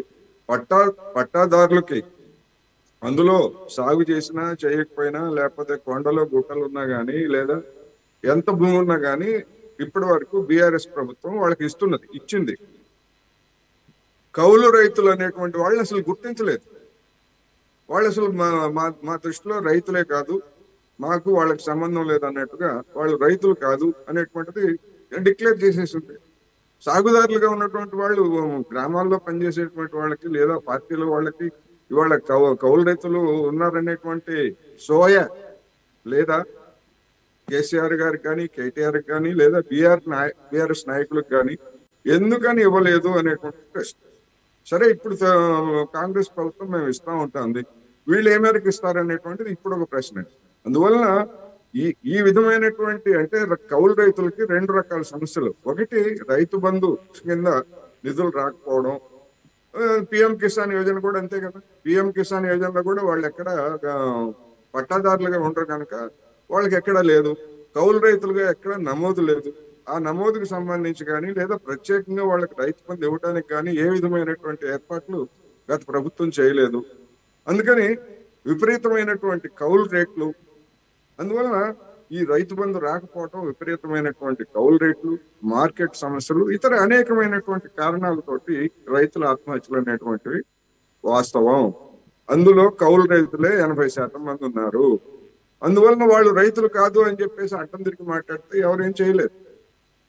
పట్టాదారులకి, అందులో సాగు చేసినా చేయకపోయినా, లేకపోతే కొండలో గుట్టలు ఉన్నా కానీ, లేదా ఎంత భూమి ఉన్నా కానీ ఇప్పటి వరకు బీఆర్ఎస్ ప్రభుత్వం వాళ్ళకి ఇచ్చింది. కౌలు రైతులు అనేటువంటి వాళ్ళని అసలు గుర్తించలేదు. వాళ్ళు అసలు మా దృష్టిలో రైతులే కాదు, మాకు వాళ్ళకి సంబంధం లేదు అన్నట్టుగా వాళ్ళు రైతులు కాదు అనేటువంటిది డిక్లేర్ చేసేసింది. సాగుదారులుగా ఉన్నటువంటి వాళ్ళు, గ్రామాల్లో పనిచేసేటువంటి వాళ్ళకి లేదా పార్టీల వాళ్ళకి ఇవాళ కౌలు రైతులు ఉన్నారనేటువంటి సోయ లేదా కేసీఆర్ గారికి కానీ, కేటీఆర్ కానీ, లేదా బీఆర్ఎస్ నాయకులకు కానీ ఎందుకని ఇవ్వలేదు అనేటువంటి ప్రశ్న. సరే, ఇప్పుడు కాంగ్రెస్ ప్రభుత్వం మేము ఇస్తా ఉంటుంది, వీళ్ళు ఏ మేరకు ఇస్తారనేటువంటిది ఇప్పుడు ఒక ప్రశ్న. అందువలన ఈ విధమైనటువంటి అంటే కౌలు రైతులకి 2 రకాల సమస్యలు. ఒకటి, రైతు బంధు కింద నిధులు రాకపోవడం. పిఎం కిసాన్ యోజన కూడా అంతే కదా. పిఎం కిసాన్ యోజనలో కూడా వాళ్ళు ఎక్కడ పట్టాదారులుగా ఉంటారు కనుక వాళ్ళకి ఎక్కడా లేదు. కౌలు రైతులుగా ఎక్కడ నమోదు లేదు. ఆ నమోదుకు సంబంధించి కానీ, లేదా ప్రత్యేకంగా వాళ్ళకి రైతు బంధు ఇవ్వడానికి కానీ ఏ విధమైనటువంటి ఏర్పాట్లు గత ప్రభుత్వం చేయలేదు. అందుకని విపరీతమైనటువంటి కౌలు రేట్లు, అందువలన ఈ రైతు బంధు రాకపోవటం, విపరీతమైనటువంటి కౌలు రేట్లు, మార్కెట్ సమస్యలు, ఇతర అనేకమైనటువంటి కారణాలతోటి రైతుల ఆత్మహత్యలు అనేటువంటివి వాస్తవం. అందులో కౌలు రైతులే 80% మంది ఉన్నారు. అందువలన వాళ్ళు రైతులు కాదు అని చెప్పేసి అడ్డం తిరిగి మాట్లాడితే ఎవరేం చేయలేదు.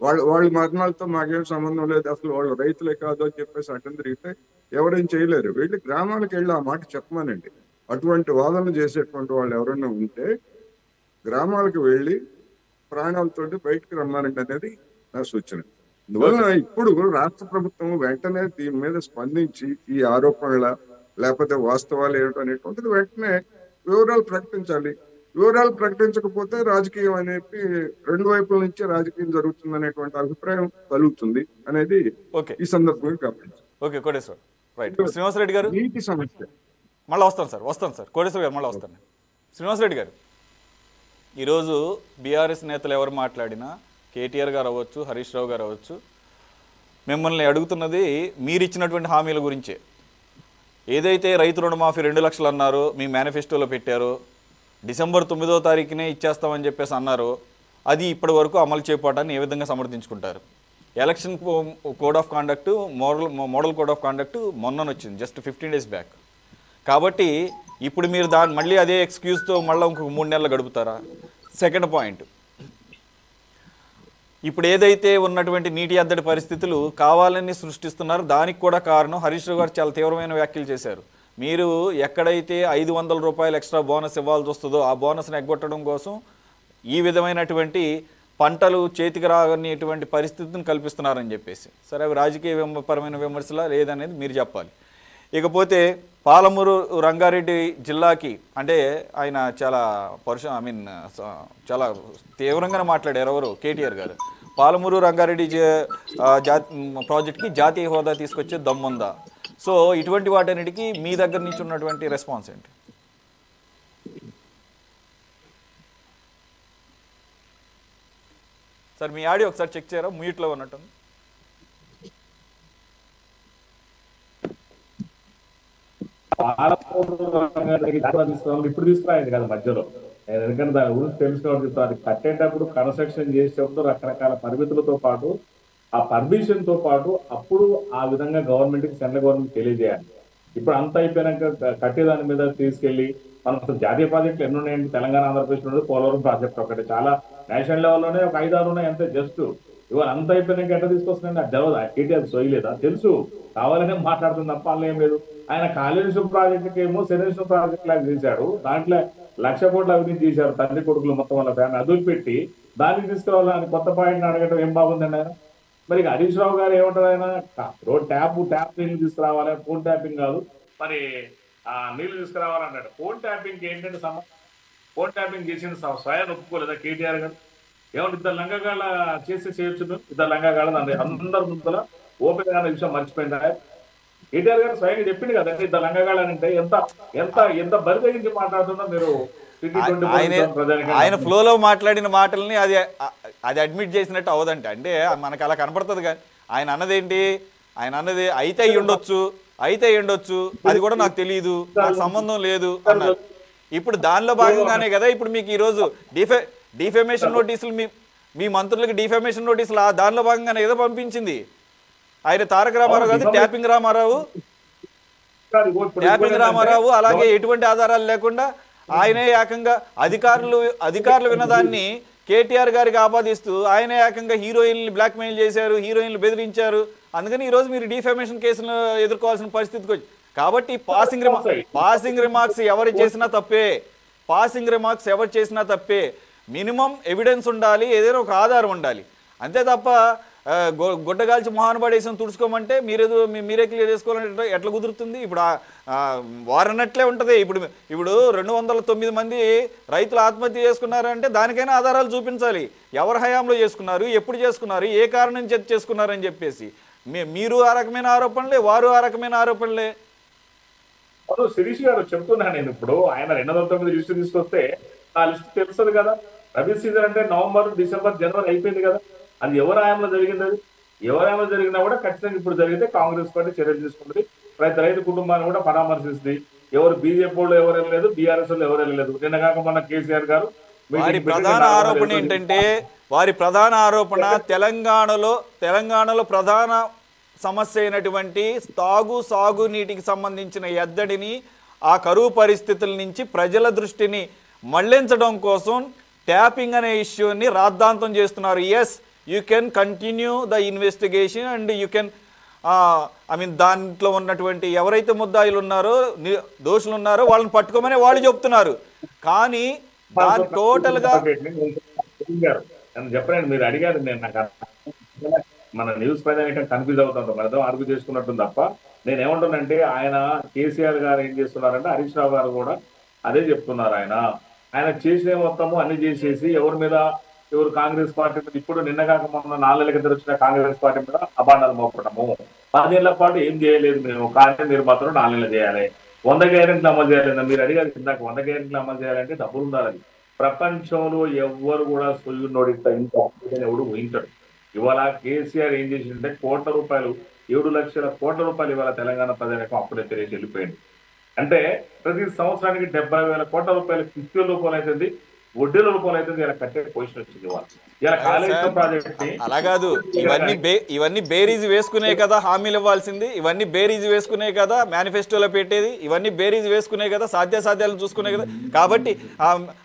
వాళ్ళ మరణాలతో మాకేం సంబంధం లేదు, అసలు వాళ్ళు రైతులే కాదు అని చెప్పేసి అడ్డం తిరిగితే ఎవరేం చేయలేరు. వెళ్ళి గ్రామాలకు వెళ్ళి ఆ మాట చెప్పమానండి. అటువంటి వాదనలు చేసేటువంటి వాళ్ళు ఎవరైనా ఉంటే గ్రామాలకు వెళ్ళి ప్రాణాలతోటి బయటకు రమ్మానండి అనేది నా సూచన. అందువలన ఇప్పుడు రాష్ట్ర ప్రభుత్వం వెంటనే దీని మీద స్పందించి ఈ ఆరోపణల లేకపోతే వాస్తవాలు ఏమిటో అనేటువంటిది వెంటనే వివరాలు ప్రకటించాలి. వివరాలు ప్రకటించకపోతే రాజకీయం అనేది 2 వైపుల నుంచి రాజకీయం జరుగుతుంది అనేటువంటి అభిప్రాయం కలుగుతుంది అనేది ఈ సందర్భంగా గమనించాలి. ఓకే, కోటేశ్వర్. రైట్. శ్రీనివాసరెడ్డి గారు, నీటి సమస్య మళ్ళీ వస్తాను సార్. కోటేశ్వర్ గారు మళ్ళీ వస్తాను. శ్రీనివాసరెడ్డి గారు, ఈరోజు బీఆర్ఎస్ నేతలు ఎవరు మాట్లాడినా, కేటీఆర్ గారు అవ్వచ్చు, హరీష్ రావు గారు అవ్వచ్చు, మిమ్మల్ని అడుగుతున్నది మీరు ఇచ్చినటువంటి హామీల గురించే. ఏదైతే రైతు రుణమాఫీ 2 లక్షలు అన్నారో, మీ మేనిఫెస్టోలో పెట్టారో, డిసెంబర్ 9వ తారీఖునే ఇచ్చేస్తామని చెప్పేసి అన్నారో, అది ఇప్పటి వరకు అమలు చేపట్టాన్ని ఏ విధంగా సమర్థించుకుంటారు? Election code of conduct, model code of conduct మొన్న వచ్చింది, జస్ట్ 15 days బ్యాక్. కాబట్టి ఇప్పుడు మీరు మళ్ళీ అదే ఎక్స్క్యూజ్తో మళ్ళీ ఇంకొక 3 నెలలు గడుపుతారా? సెకండ్ పాయింట్, ఇప్పుడు ఏదైతే ఉన్నటువంటి నీటి ఎద్దడి పరిస్థితులు కావాలని సృష్టిస్తున్నారు, దానికి కూడా కారణం హరీష్ రావు గారు చాలా తీవ్రమైన వ్యాఖ్యలు చేశారు. మీరు ఎక్కడైతే 500 రూపాయలు ఎక్స్ట్రా బోనస్ ఇవ్వాల్సి వస్తుందో ఆ బోనస్ని ఎగ్గొట్టడం కోసం ఈ విధమైనటువంటి పంటలు చేతికి రానిటువంటి పరిస్థితిని కల్పిస్తున్నారని చెప్పేసి. సరే, అవి రాజకీయ పరమైన విమర్శలా లేదనేది మీరు చెప్పాలి. ఇకపోతే పాలమూరు రంగారెడ్డి జిల్లాకి అంటే ఆయన చాలా చాలా తీవ్రంగానే మాట్లాడారు ఎవరు, కేటీఆర్ గారు. పాలమూరు రంగారెడ్డి ప్రాజెక్ట్కి జాతీయ హోదా తీసుకొచ్చే దమ్ముందా? సో ఇటువంటి వాటన్నిటికీ మీ దగ్గర నుంచి ఉన్నటువంటి రెస్పాన్స్ ఏంటి? సార్, మీ ఆడియో ఒకసారి చెక్ చేయరా, మ్యూట్లో ఉన్నట్టుంది. ఇప్పుడు తీసుకురాయింది కదా మధ్యలో. నేను ఎందుకంటే దాని గురించి తెలుసుకోవడం చెప్తాను. అది కట్టేటప్పుడు కన్స్ట్రక్షన్ చేసేటప్పుడు రకరకాల పరిమితులతో పాటు ఆ పర్మిషన్ తో పాటు అప్పుడు ఆ విధంగా గవర్నమెంట్ కి సెంట్రల్ గవర్నమెంట్ తెలియజేయాలి. ఇప్పుడు అంతా అయిపోయినాక కట్టేదాని మీద తీసుకెళ్లి మనం అసలు జాతీయ ప్రాజెక్టులు ఎన్ని ఉన్నాయండి? తెలంగాణ ఆంధ్రప్రదేశ్ నుండి పోలవరం ప్రాజెక్ట్ ఒకటి, చాలా నేషనల్ లెవెల్లోనే ఒక 5-6 ఉన్నాయి అంతే. జస్ట్ ఇవాళ అంత అయిపోయినాక ఎట్లా తీసుకొస్తున్నాయండి? అది తెలియదు. కేటీఆర్ సోయలేదా? తెలుసు, కావాలనే మాట్లాడుతుంది తప్ప అందులో ఏం లేదు. ఆయన కాళేశ్వరం ప్రాజెక్టుకి ఏమో శనేశ్వరం ప్రాజెక్ట్ లాగా చేశాడు, దాంట్లో 1,00,000 కోట్లు అవినీతి చేశారు తండ్రి కొడుకులు మొత్తం వాళ్ళ ఫ్యామిలీ అదులు పెట్టి దానికి తీసుకురావాలని కొత్త పాయింట్ అడగడం ఏం బాగుందండి ఆయన? మరి హరీష్ రావు గారు ఏమంటారు? ఆయన ట్యాప్ నీళ్లు తీసుకురావాలి, ఫోన్ ట్యాపింగ్ కాదు, మరి నీళ్లు తీసుకురావాలన్నాడు. ఫోన్ ట్యాపింగ్ ఏంటంటే ఫోన్ ట్యాపింగ్ చేసిన స్వయం ఒప్పుకోలేదా కేటీఆర్ గారు? ఏమంటే ఇద్దరు లంగాగాళ్ళ చేయొచ్చు, ఇద్దరు లంగాగాళ్ళ అందరి ముందుల ఓపెన్ గా విషయం మర్చిపోయిందా? కేటీఆర్ గారు స్వయంగా చెప్పింది కదండి, ఇద్దరు లంగాగాళ్ళ అంటే ఎంత ఎంత ఎంత బరి తగ్గించి మాట్లాడుతున్నా మీరు. ఆయన ఫ్లోలో మాట్లాడిన మాటల్ని అది అది అడ్మిట్ చేసినట్టు అవదంటే, అంటే మనకు అలా కనపడుతుంది. కానీ ఆయన అన్నదేంటి? ఆయన అన్నది అయితే ఉండొచ్చు, అది కూడా నాకు తెలియదు, నాకు సంబంధం లేదు అన్నారు. ఇప్పుడు దానిలో భాగంగానే కదా ఇప్పుడు మీకు ఈరోజు డిఫెమేషన్ నోటీసులు మీ మంత్రులకి డిఫెమేషన్ నోటీసులు దానిలో భాగంగానే ఏదో పంపించింది ఆయన తారక రామారావు కాదు, ట్యాపింగ్ రామారావు. అలాగే ఎటువంటి ఆధారాలు లేకుండా ఆయనే ఏకంగా అధికారులు విన్నదాన్ని కేటీఆర్ గారికి ఆపాదిస్తూ ఆయనే ఏకంగా హీరోయిన్లు బ్లాక్మెయిల్ చేశారు, హీరోయిన్లు బెదిరించారు. అందుకని ఈరోజు మీరు డిఫెమేషన్ కేసును ఎదుర్కోవాల్సిన పరిస్థితికి వచ్చి, కాబట్టి పాసింగ్ రిమార్క్స్ ఎవరు చేసినా తప్పే, మినిమం ఎవిడెన్స్ ఉండాలి, ఏదైనా ఒక ఆధారం ఉండాలి, అంతే తప్ప గుడ్డగాల్చి మహానుభాడేసం తుడుచుకోమంటే మీరే క్లియర్ చేసుకోవాలంటే ఎట్లా కుదురుతుంది? ఇప్పుడు వారన్నట్లే ఉంటుంది. ఇప్పుడు 209 మంది రైతులు ఆత్మహత్య చేసుకున్నారంటే దానికైనా ఆధారాలు చూపించాలి. ఎవరి హయాంలో చేసుకున్నారు, ఎప్పుడు చేసుకున్నారు, ఏ కారణం చేత చేసుకున్నారని చెప్పేసి. మీరు ఆ రకమైన ఆరోపణలే, వారు ఆ రకమైన ఆరోపణలే. శిరీష్ గారు చెప్తున్నా నేను, ఇప్పుడు ఆయన 209 లిస్టు తీసుకొస్తే ఆ లిస్ట్ తెలుస్తుంది కదా. రబీ సీజన్ అంటే నవంబర్, డిసెంబర్, జనవరి అయిపోయింది కదా. అది ఎవరి హయాంలో జరిగింది? అది ఎవరి హయాంలో జరిగినా కూడా ఖచ్చితంగా ఇప్పుడు జరిగితే కాంగ్రెస్ పార్టీ చర్యలు తీసుకుంటుంది, ప్రతి రైతు కుటుంబాన్ని కూడా పరామర్శిస్తుంది. ఎవరు బీజేపీ వాళ్ళు ఎవరు వెళ్ళలేదు, బీఆర్ఎస్ వాళ్ళు ఎవరు వెళ్ళలేదు. నిన్న కాక మొన్న కేసీఆర్ గారు వారి ప్రధాన ఆరోపణ ఏంటంటే, తెలంగాణలో ప్రధాన సమస్య అయినటువంటి సాగునీటికి సంబంధించిన ఎద్దడిని, ఆ కరువు పరిస్థితుల నుంచి ప్రజల దృష్టిని మళ్లించడం కోసం ట్యాపింగ్ అనే ఇష్యూని రాద్ధాంతం చేస్తున్నారు. Yes, you can continue the investigation and you can దాంట్లో ఉన్నటువంటి ఎవరైతే ముద్దాయిలు ఉన్నారో, దోషులు ఉన్నారో వాళ్ళని పట్టుకోమని వాళ్ళు చెప్తున్నారు. కానీ దాని టోటల్ గా చెప్పండి, మీరు అడిగారు, నేను నాకు మన న్యూస్ ప్రజానికి కన్ఫ్యూజ్ అవుతుంటాం, అర్థం అడుగు చేసుకున్నట్టుంది తప్ప. నేను ఏమంటున్నానంటే, ఆయన కేసీఆర్ గారు ఏం చేస్తున్నారంటే, హరీష్ రావు గారు కూడా అదే చెప్తున్నారు. ఆయన చేసిన మొత్తము అన్ని చేసేసి ఎవరు కాంగ్రెస్ పార్టీ మీద, ఇప్పుడు నిన్న కాక మొన్న 4 నెలల కింద వచ్చిన కాంగ్రెస్ పార్టీ మీద అభాండాలు మోపడము. 10 ఏళ్ల పాటు ఏం చేయలేదు మేము, కానీ మీరు మాత్రం 4 నెలలు చేయాలి, 100 గ్యారెంటీలు అమలు చేయాలి. మీరు అడిగారు ఇందాక, 100 గ్యారెంటీలు అమలు చేయాలంటే డబ్బులు ఉండాలి. ప్రపంచంలో ఎవ్వరు కూడా సొల్లునోడి ఇంత ఎవడు ఊహించడు. ఇవాళ కేసీఆర్ ఏం చేసిందంటే 7 లక్షల కోట్ల రూపాయలు ఇవాళ తెలంగాణ ప్రజలకు అప్పుడే తెలియసి వెళ్ళిపోయింది. అంటే ప్రతి సంవత్సరానికి 70,000 కోట్ల రూపాయలు కిస్తీల రూపంలో అవుతుంది, వడ్డీల రూపంలో అవుతుంది. ఇలా కట్టే పొజిషన్ వచ్చింది ఇలా కాళేశ్వరం ప్రాజెక్ట్. అలా కాదు, ఇవన్నీ బేరీజ్ వేసుకునే కదా హామీలు ఇవ్వాల్సింది, ఇవన్నీ బేరీజ్ వేసుకునే కదా మేనిఫెస్టోలో పెట్టేది, ఇవన్నీ బేరీజ్ వేసుకునే కదా సాధ్యాసాధ్యాలను చూసుకునే కదా. కాబట్టి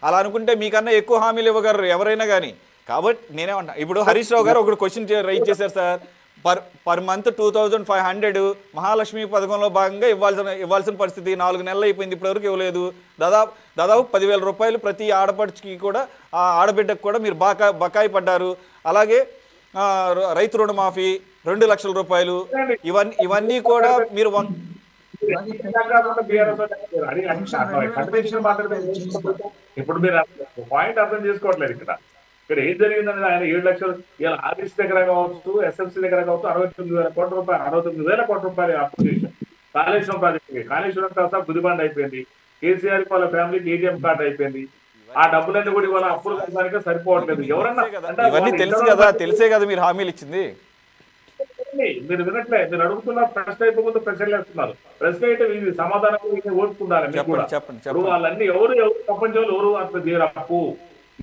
అలా అనుకుంటే మీకన్నా ఎక్కువ హామీలు ఇవ్వగలరు ఎవరైనా కానీ. కాబట్టి నేనేమంటా, ఇప్పుడు హరీష్ రావు గారు ఒకటి క్వశ్చన్ రైజ్ చేశారు సార్, పర్ మంత్ 2,500 మహాలక్ష్మి పథకంలో భాగంగా ఇవ్వాల్సిన పరిస్థితి 4 నెలలు అయిపోయింది, ఇప్పటివరకు ఇవ్వలేదు. దాదాపు 10,000 రూపాయలు ప్రతి ఆడపడుచుకి కూడా, ఆ ఆడబిడ్డకు కూడా మీరు బకాయి పడ్డారు. అలాగే రైతు రుణమాఫీ 2 లక్షల రూపాయలు, ఇవన్నీ కూడా మీరు ఇప్పుడు మీరు పాయింట్ అర్థం చేసుకోవట్లేదు. ఇక్కడ ఏం జరిగిందని ఆయన 7 లక్షలు ఇలా ఆర్టీసీ దగ్గర కావచ్చు, ఎస్ఎఫ్సీ దగ్గర కావచ్చు 69,000 కోట్ల రూపాయలు అప్పు చేశాం కాళేశ్వరం ప్రాజెక్టుకి. కాళేశ్వరం తర్వాత గుదిబండ్ అయిపోయింది, కేసీఆర్ వాళ్ళ ఫ్యామిలీకి ఏటీఎం కార్డు అయిపోయింది. ఆ డబ్బులన్నీ కూడా ఇవాళ అప్పులు కట్టడానికే సరిపోవట్లేదు. ఎవరన్నా ఇవన్నీ తెలిసే కదా మీరు హామీలు ఇచ్చింది. మీరు వినట్లే, మీరు అడుగుతున్నారు, ప్రశ్న అయిపోకుండా ప్రశ్నలు వేస్తున్నారు. ప్రశ్న అయితే ఇది సమాధానం ఓర్చుకుంటారు మీకు కూడా. ఇప్పుడు వాళ్ళన్నీ ఎవరు ప్రపంచంలో ఎవరు అంత చేయరు అప్పు.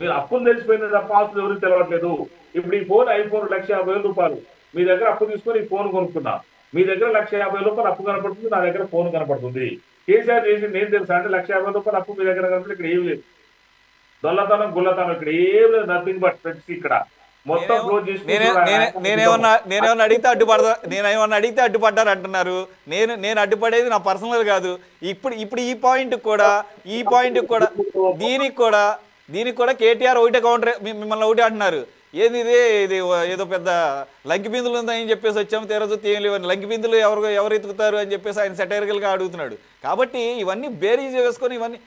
మీరు అప్పులు తెలిసిపోయింది తప్ప ఆస్తులు ఎవరికి తెలవట్లేదు. ఇప్పుడు ఈ ఫోన్ ఐఫోన్ ₹1,50,000 మీ దగ్గర అప్పు తీసుకొని ఈ ఫోన్ కొనుక్కున్నా. మీ దగ్గర ₹1,50,000 అప్పు కనపడుతుంది, నా దగ్గర ఫోన్ కనపడుతుంది. కేసీఆర్ చేసింది ఏం తెలుసా అంటే ₹1,50,000 అప్పు మీ దగ్గర కనపడుతుంది, ఇక్కడ ఏం లేదు. దొల్లతనం గుల్లతనం ఇక్కడ ఏం లేదు, నథింగ్ బట్ ఫ్రెండ్స్. ఇక్కడ మొత్తం నేనేమన్నా అడిగితే అడ్డుపడ్డారు అంటున్నారు. నేను అడ్డుపడేది నా పర్సనల్ కాదు. ఇప్పుడు ఈ పాయింట్ కూడా దీనికి కూడా కేటీఆర్ ఒకటే కౌంటర్, మిమ్మల్ని ఒకటే అంటున్నారు. ఇది ఏదో పెద్ద లంకి బిందులు ఉందని చెప్పేసి వచ్చాము, తీరదు ఏం లేవని. లంకి బిందులు ఎవరు ఎత్తుకుతారు అని చెప్పేసి ఆయన సెటైరికల్ గా అడుగుతున్నాడు. కాబట్టి ఇవన్నీ బేరీజ్ వేసుకొని ఇవన్నీ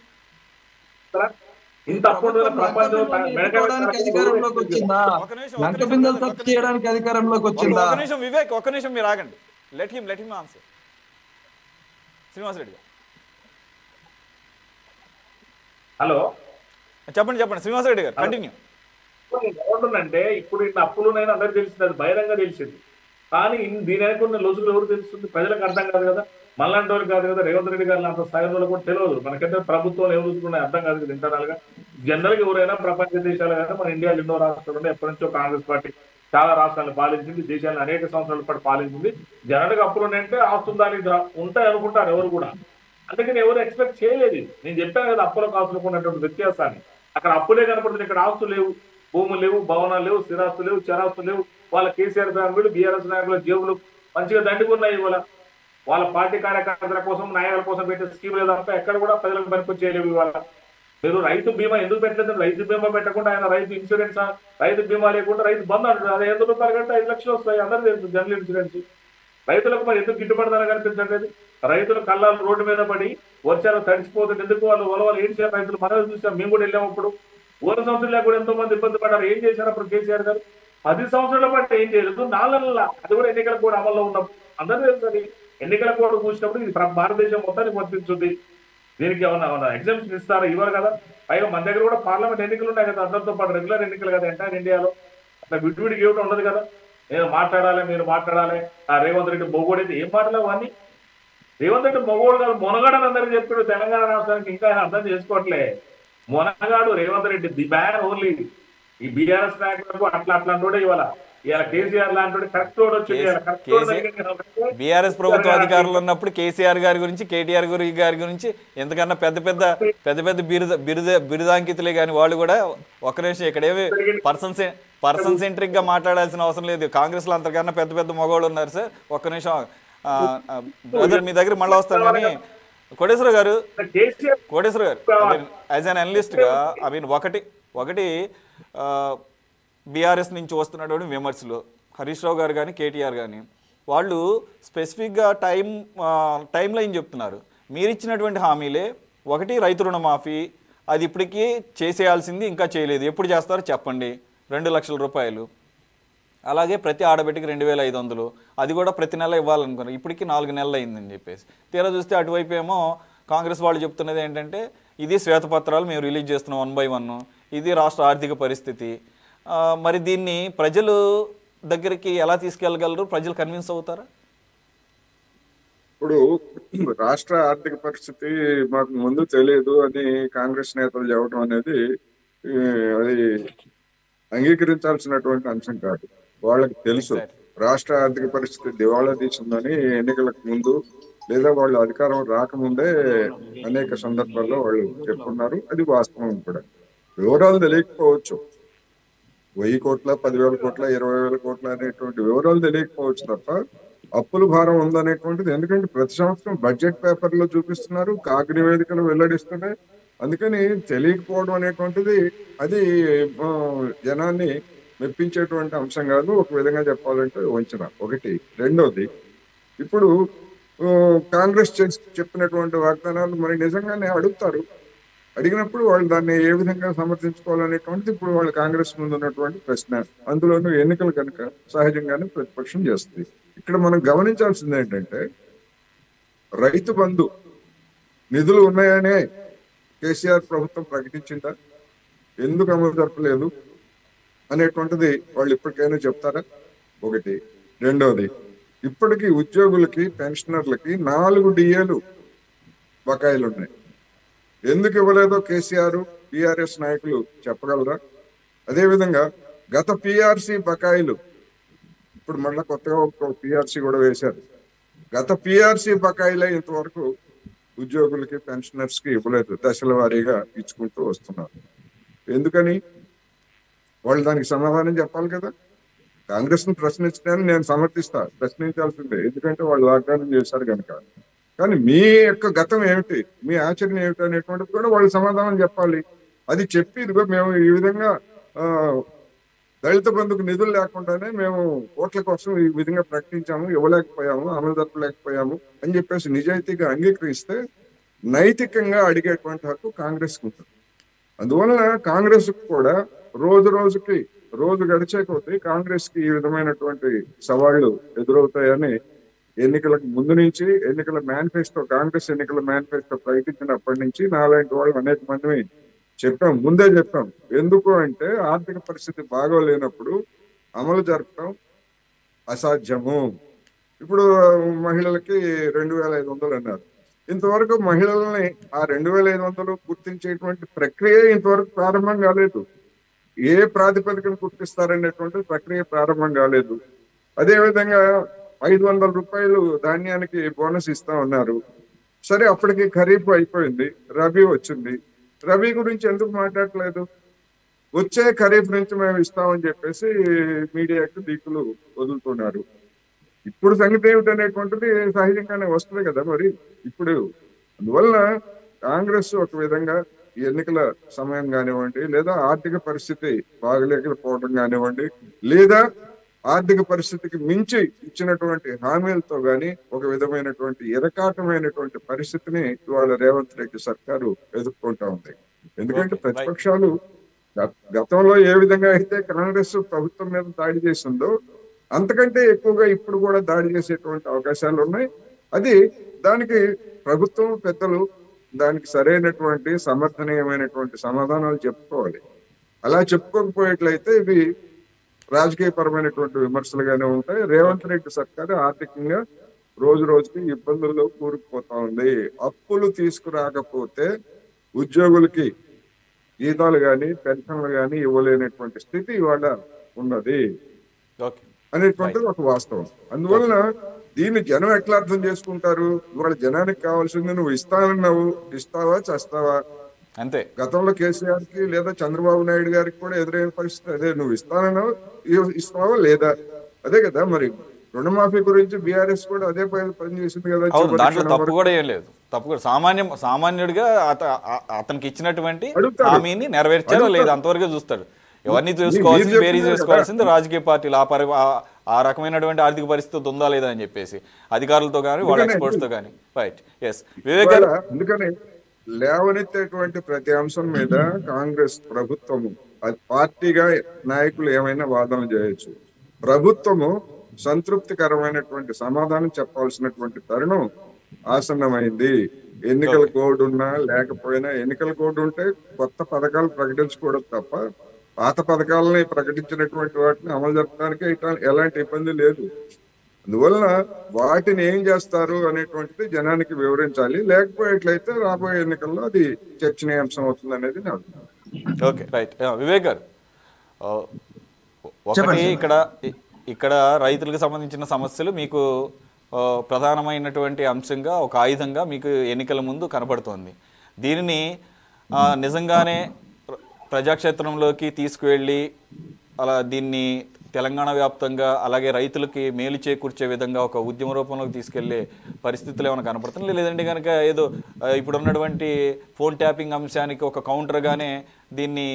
వివేక్ ఒక్క నిమిషం మీరు ఆగండి. Let him answer. శ్రీనివాసరెడ్డి గారు హలో చెప్పండి శ్రీనివాసరెడ్డి గారు కంటిన్యూ. ఏమంటుందంటే ఇప్పుడు ఇట్లా అప్పులున్నాయని అందరికి తెలిసింది, అది బహిరంగ తెలిసింది. కానీ దీని కొన్ని లొసుగులు ఎవరు తెలుస్తుంది? ప్రజలకు అర్థం కాదు కదా, మళ్ళంటి వాళ్ళు కాదు కదా, రేవంత్ రెడ్డి గారు అంత స్థాయిలో కూడా తెలియదు. మనకైతే ప్రభుత్వాలు ఎవరు చూసుకున్నాయి అర్థం కాదు కదా ఇంటర్నల్ గా. జనరల్ గా ఎవరైనా ప్రపంచ దేశాలు కానీ మన ఇండియాలో ఎన్నో రాష్ట్రాలు ఎప్పటి నుంచో కాంగ్రెస్ పార్టీ చాలా రాష్ట్రాలను పాలించింది, దేశాలను అనేక సంవత్సరాల పాటు పాలించింది. జనరల్ గా అప్పులు ఉన్నాయంటే ఆస్తుందానికి ఉంటాయి అనుకుంటారు ఎవరు కూడా. అందుకని ఎవరు ఎక్స్పెక్ట్ చేయలేదు. నేను చెప్పాను కదా అప్పులకు ఆస్తులకు ఉన్నటువంటి వ్యత్యాసాన్ని. అక్కడ అప్పులే కనపడుతుంది, ఇక్కడ ఆస్తులు లేవు, భూములు లేవు, భవనాలు లేవు, స్థిరాస్తులు లేవు, చరాస్తులు లేవు. వాళ్ళ కేసీఆర్ బ్యాంకులు, బీఆర్ఎస్ నాయకుల జేబులు మంచిగా దండుకున్నాయి. వాళ్ళ పార్టీ కార్యకర్తల కోసం, నాయకుల కోసం పెట్టే స్కీములు తప్ప ఎక్కడ కూడా ప్రజలకు పనికొచ్చేయలేవు. ఇవాళ మీరు రైతు బీమా ఎందుకు పెట్టలేదు? రైతు బీమా పెట్టకుండా ఆయన రైతు ఇన్సూరెన్స్, రైతు బీమా లేకుండా రైతు బంద్ అంటారు. అది ₹100 కంటే 5 లక్షలు వస్తాయి, అందరూ తెలుసు జనరల్ ఇన్సూరెన్స్. రైతులకు మరి ఎందుకు గిట్టుబడి ధర కనిపించట్లేదు? రైతుల కళ్ళాలు రోడ్డు మీద పడి వర్షాలు తడిచిపోతుంది. ఎందుకు వాళ్ళు ఏం చేయాలి? రైతులు మనమే చూసాం, మేము కూడా వెళ్ళాము. అప్పుడు 1 సంవత్సరాలు లేకుండా ఎంతో మంది ఇబ్బంది పడ్డారు. ఏం చేశారు అప్పుడు కేసీఆర్ గారు? 10 సంవత్సరాల పాటు ఏం చేయలేదు, 4 నెలల అది కూడా ఎన్నికల కోడ్ అమల్లో ఉన్నప్పుడు. అందరూ తెలుసు అది. ఎన్నికల కోడ్ కూర్చున్నప్పుడు ఇది భారతదేశం మొత్తానికి వర్తించుంది. దీనికి ఏమన్నా ఎగ్జామ్షన్ ఇస్తారా? ఇవ్వరు కదా. పైగా మన దగ్గర కూడా పార్లమెంట్ ఎన్నికలు ఉన్నాయి కదా, అందరితో పాటు రెగ్యులర్ ఎన్నికలు కదా ఎంటైర్ ఇండియాలో. అట్లా విడివిడికి ఇవ్వడం ఉండదు కదా. నేను మాట్లాడాలి, మీరు మాట్లాడాలి. ఆ రేవంత్ రెడ్డి మొగోడైతే ఏం మాట్లాడలేవు అన్ని. రేవంత్ రెడ్డి మొగోడు కాదు, మొనగాడని అందరికీ చెప్పాడు. తెలంగాణ రాష్ట్రానికి ఇంకా ఆయన అర్థం చేసుకోవట్లే. మొనగాడు Revanth Reddy, the ban only. ఈ బీఆర్ఎస్ నాయకులకు అట్లా అంటూ ఇవాళ కేసీఆర్ లాంటి కరెక్ట్ బీఆర్ఎస్ ప్రభుత్వ అధికారులు ఉన్నప్పుడు కేసీఆర్ గారి గురించి, కేటీఆర్ గారి గురించి ఎంతకన్నా పెద్ద బిరుదాంకితులే కానీ వాళ్ళు కూడా ఒక నిమిషం ఇక్కడేమి పర్సన్ సెంట్రిక్ గా మాట్లాడాల్సిన అవసరం లేదు. కాంగ్రెస్ లో అంతకన్నా పెద్ద మగవాళ్ళు ఉన్నారు సార్. ఒక్క నిమిషం బ్రదర్ మీ దగ్గర మళ్ళీ వస్తాను. కానీ కోటేశ్వర గారు యాజ్ అన్ అనలిస్ట్ గా ఒకటి బీఆర్ఎస్ నుంచి వస్తున్నటువంటి విమర్శలు హరీష్ రావు గారు కానీ కేటీఆర్ కానీ వాళ్ళు స్పెసిఫిక్గా టైం లైన్ చెప్తున్నారు. మీరు ఇచ్చినటువంటి హామీలే ఒకటి రైతు రుణమాఫీ, అది ఇప్పటికీ చేసేయాల్సింది ఇంకా చేయలేదు, ఎప్పుడు చేస్తారో చెప్పండి, 2 లక్షల రూపాయలు. అలాగే ప్రతి ఆడబిడ్డకి 2,500, అది కూడా ప్రతి నెల ఇవ్వాలనుకున్నారు. ఇప్పటికీ 4 నెలలు అయిందని చెప్పేసి తీరా చూస్తే అటువైపు ఏమో కాంగ్రెస్ వాళ్ళు చెప్తున్నది ఏంటంటే ఇది శ్వేతపత్రాలు మేము రిలీజ్ చేస్తున్నాం 1 by 1, ఇది రాష్ట్ర ఆర్థిక పరిస్థితి. మరి దీన్ని ప్రజలు దగ్గరికి ఎలా తీసుకెళ్ళగలరు? ప్రజలు కన్విన్స్ అవుతారా? ఇప్పుడు రాష్ట్ర ఆర్థిక పరిస్థితి మాకు ముందు తెలియదు అని కాంగ్రెస్ నేతలు చెప్పడం అనేది అది అంగీకరించాల్సినటువంటి అంశం కాదు. వాళ్ళకి తెలుసు రాష్ట్ర ఆర్థిక పరిస్థితి దివాళా తీసిందని ఎన్నికలకు ముందు లేదా వాళ్ళు అధికారం రాకముందే అనేక సందర్భాల్లో వాళ్ళు చెప్పుకున్నారు. అది వాస్తవం కూడా. వివరాలు తెలియకపోవచ్చు, 1000 కోట్ల 10,000 కోట్ల 20,000 కోట్ల అనేటువంటి వివరాలు తెలియకపోవచ్చు తప్ప అప్పుల భారం ఉందనేటువంటిది, ఎందుకంటే ప్రతి సంవత్సరం బడ్జెట్ పేపర్లో చూపిస్తున్నారు, కాగ్ నివేదికలు వెల్లడిస్తున్నాయి. అందుకని తెలియకపోవడం అనేటువంటిది అది జనాన్ని మెప్పించేటువంటి అంశం కాదు. ఒక విధంగా చెప్పాలంటే వంచన ఒకటి. రెండోది, ఇప్పుడు కాంగ్రెస్ చెప్పినటువంటి వాగ్దానాలు మరి నిజంగానే అడుగుతారు. అడిగినప్పుడు వాళ్ళు దాన్ని ఏ విధంగా సమర్థించుకోవాలనేటువంటిది ఇప్పుడు వాళ్ళు కాంగ్రెస్ ముందు ఉన్నటువంటి ప్రశ్న. అందులోనూ ఎన్నికలు కనుక సహజంగానే ప్రతిపక్షం చేస్తుంది. ఇక్కడ మనం గమనించాల్సింది ఏంటంటే రైతు బంధు నిధులు ఉన్నాయనే కేసీఆర్ ప్రభుత్వం ప్రకటించిందా, ఎందుకు అమలు జరపలేదు అనేటువంటిది వాళ్ళు ఇప్పటికైనా చెప్తారా? ఒకటి. రెండవది, ఇప్పటికీ ఉద్యోగులకి పెన్షనర్లకి 4 డిఏలు బకాయిలు ఉన్నాయి. ఎందుకు ఇవ్వలేదో కేసీఆర్ టిఆర్ఎస్ నాయకులు చెప్పగలరా? అదేవిధంగా గత పిఆర్సి బకాయిలు ఇప్పుడు మళ్ళీ కొత్తగా ఒక పిఆర్సి కూడా వేశారు. గత పిఆర్సి బకాయిలే ఇంతవరకు ఉద్యోగులకి పెన్షనర్స్ కి ఇవ్వలేదు. దశల వారీగా ఇచ్చుకుంటూ వస్తున్నారు. ఎందుకని? వాళ్ళు దానికి సమాధానం చెప్పాలి కదా. కాంగ్రెస్ ను ప్రశ్నించడాన్ని నేను సమర్థిస్తా, ప్రశ్నించాల్సిందే, ఎందుకంటే వాళ్ళు వాగ్దానం చేశారు కనుక. కానీ మీ యొక్క గతం ఏమిటి, మీ ఆచరణ ఏమిటి అనేటువంటిది కూడా వాళ్ళు సమాధానం చెప్పాలి. అది చెప్పి ఇదిగో మేము ఈ విధంగా దళిత బంధుకు నిధులు లేకుండానే మేము ఓట్ల కోసం ఈ విధంగా ప్రకటించాము, ఇవ్వలేకపోయాము, అమలు జరపలేకపోయాము అని చెప్పేసి నిజాయితీగా అంగీకరిస్తే నైతికంగా అడిగేటువంటి హక్కు కాంగ్రెస్ కు ఉంటుంది. అందువలన కాంగ్రెస్ కూడా రోజు గడిచే కొద్దీ కాంగ్రెస్ కి ఈ విధమైనటువంటి సవాళ్లు ఎదురవుతాయని ఎన్నికలకు ముందు నుంచి కాంగ్రెస్ ఎన్నికల మేనిఫెస్టో ప్రకటించినప్పటి నుంచి నాలాంటి వాళ్ళు అనేక మంది ముందే చెప్పాం. ఎందుకు అంటే ఆర్థిక పరిస్థితి బాగోలేనప్పుడు అమలు జరపడం అసాధ్యము. ఇప్పుడు మహిళలకి 2500 అన్నారు. ఇంతవరకు మహిళల్ని ఆ 2500 గుర్తించేటువంటి ప్రక్రియ ఇంతవరకు ప్రారంభం కాలేదు. ఏ ప్రాతిపదికను గుర్తిస్తారనేటువంటి ప్రక్రియ ప్రారంభం కాలేదు. అదేవిధంగా 500 రూపాయలు ధాన్యానికి బోనస్ ఇస్తా ఉన్నారు. సరే, అప్పటికి ఖరీఫ్ అయిపోయింది, రబీ వచ్చింది. రబీ గురించి ఎందుకు మాట్లాడలేదు? వచ్చే ఖరీఫ్ నుంచి మేము ఇస్తామని చెప్పేసి మీడియాకి లీకులు వదులుతున్నారు. ఇప్పుడు సంగతి ఏమిటనేటువంటిది సహజంగానే వస్తుంది కదా. మరి ఇప్పుడు అందువలన కాంగ్రెస్ ఒక విధంగా ఎన్నికల సమయం కానివ్వండి, లేదా ఆర్థిక పరిస్థితి బాగలేకపోవడం కానివ్వండి, లేదా ఆర్థిక పరిస్థితికి మించి ఇచ్చినటువంటి హామీలతో గాని ఒక విధమైనటువంటి ఇరకాటమైనటువంటి పరిస్థితిని ఇవాళ రేవంత్ రెడ్డి సర్కారు ఎదుర్కొంటా ఉంది. ఎందుకంటే ప్రతిపక్షాలు గతంలో ఏ విధంగా అయితే కాంగ్రెస్ ప్రభుత్వం మీద దాడి చేసిందో అంతకంటే ఎక్కువగా ఇప్పుడు కూడా దాడి చేసేటువంటి అవకాశాలు ఉన్నాయి. అది దానికి ప్రభుత్వం పెద్దలు దానికి సరైనటువంటి సమర్థనీయమైనటువంటి సమాధానాలు చెప్పుకోవాలి. అలా చెప్పుకోకపోయేట్లయితే ఇవి రాజకీయపరమైనటువంటి విమర్శలుగానే ఉంటాయి. రేవంత్ రెడ్డి సర్కారు ఆర్థికంగా రోజుకి ఇబ్బందుల్లో కూరుకుపోతా ఉంది. అప్పులు తీసుకురాకపోతే ఉద్యోగులకి జీతాలు గాని పెన్షన్లు గాని ఇవ్వలేనటువంటి స్థితి ఇవాళ ఉన్నది అనేటువంటిది ఒక వాస్తవం. అందువలన దీన్ని జనం ఎట్లా అర్థం చేసుకుంటారు? ఇవాళ జనానికి కావాల్సింది నువ్వు ఇస్తానన్నావు, ఇస్తావా చస్తావా అంతే. గతంలో కేసీఆర్ కి లేదా చంద్రబాబు నాయుడు గారికి కూడా ఎదురైన పరిస్థితి అదే. నువ్వు ఇస్తానన్నావు, ఇస్తావా లేదా? అదే కదా. మరి రుణమాఫీ గురించి బీఆర్ఎస్ కూడా అదే పని చేసింది కదా. దాంట్లో తప్పు కూడా ఏం లేదు. తప్పు కూడా సామాన్యుడిగా అతనికి ఇచ్చినటువంటి హామీని నెరవేర్చారా లేదా అంతవరకు చూస్తాడు. ఎవరిని చూసుకోవాల్సింది, వేరీ చేసుకోవాల్సింది రాజకీయ పార్టీలు. ఆ రకమైనటువంటి ఆర్థిక పరిస్థితి ఉందా లేదా అని చెప్పేసి అధికారులతో కానీ వాళ్ళ ఎక్స్పర్ట్స్ తో కానీ. రైట్, ఎస్ వివేక్ గారు. అందుకని లేవనెత్తేటువంటి ప్రతి అంశం మీద కాంగ్రెస్ ప్రభుత్వము పార్టీగా నాయకులు ఏమైనా వాదనలు చేయొచ్చు. ప్రభుత్వము సంతృప్తికరమైనటువంటి సమాధానం చెప్పాల్సినటువంటి తరుణం ఆసన్నమైంది. ఎన్నికల కోడ్ ఉన్నా లేకపోయినా, ఎన్నికల కోడ్ ఉంటే కొత్త పథకాలు ప్రకటించకూడదు తప్ప పాత పథకాలని ప్రకటించినటువంటి వాటిని అమలు జరపడానికి ఎలాంటి ఇబ్బంది లేదు. అందువలన వాటిని ఏం చేస్తారు అనేటువంటిది జనానికి వివరించాలి. లేకపోయేట్లయితే రాబోయే ఎన్నికల్లో అది చర్చనీయాంశం అవుతుంది అనేది నా అభిప్రాయం. Okay, right. వివేక్ గారు, ఒకటి ఇక్కడ రైతులకు సంబంధించిన సమస్యలు మీకు ప్రధానమైనటువంటి అంశంగా, ఒక ఆయుధంగా మీకు ఎన్నికల ముందు కనబడుతోంది. దీనిని నిజంగానే ప్రజాక్షేత్రంలోకి తీసుకువెళ్ళి అలా దీన్ని తెలంగాణ వ్యాప్తంగా అలాగే రైతులకి మేలు చేకూర్చే విధంగా ఒక ఉద్యమ రూపంలోకి తీసుకెళ్లే పరిస్థితులు ఏమైనా కనపడుతుంది? లేదంటే కనుక ఏదో ఇప్పుడు ఉన్నటువంటి ఫోన్ ట్యాపింగ్ అంశానికి ఒక కౌంటర్గానే దీన్ని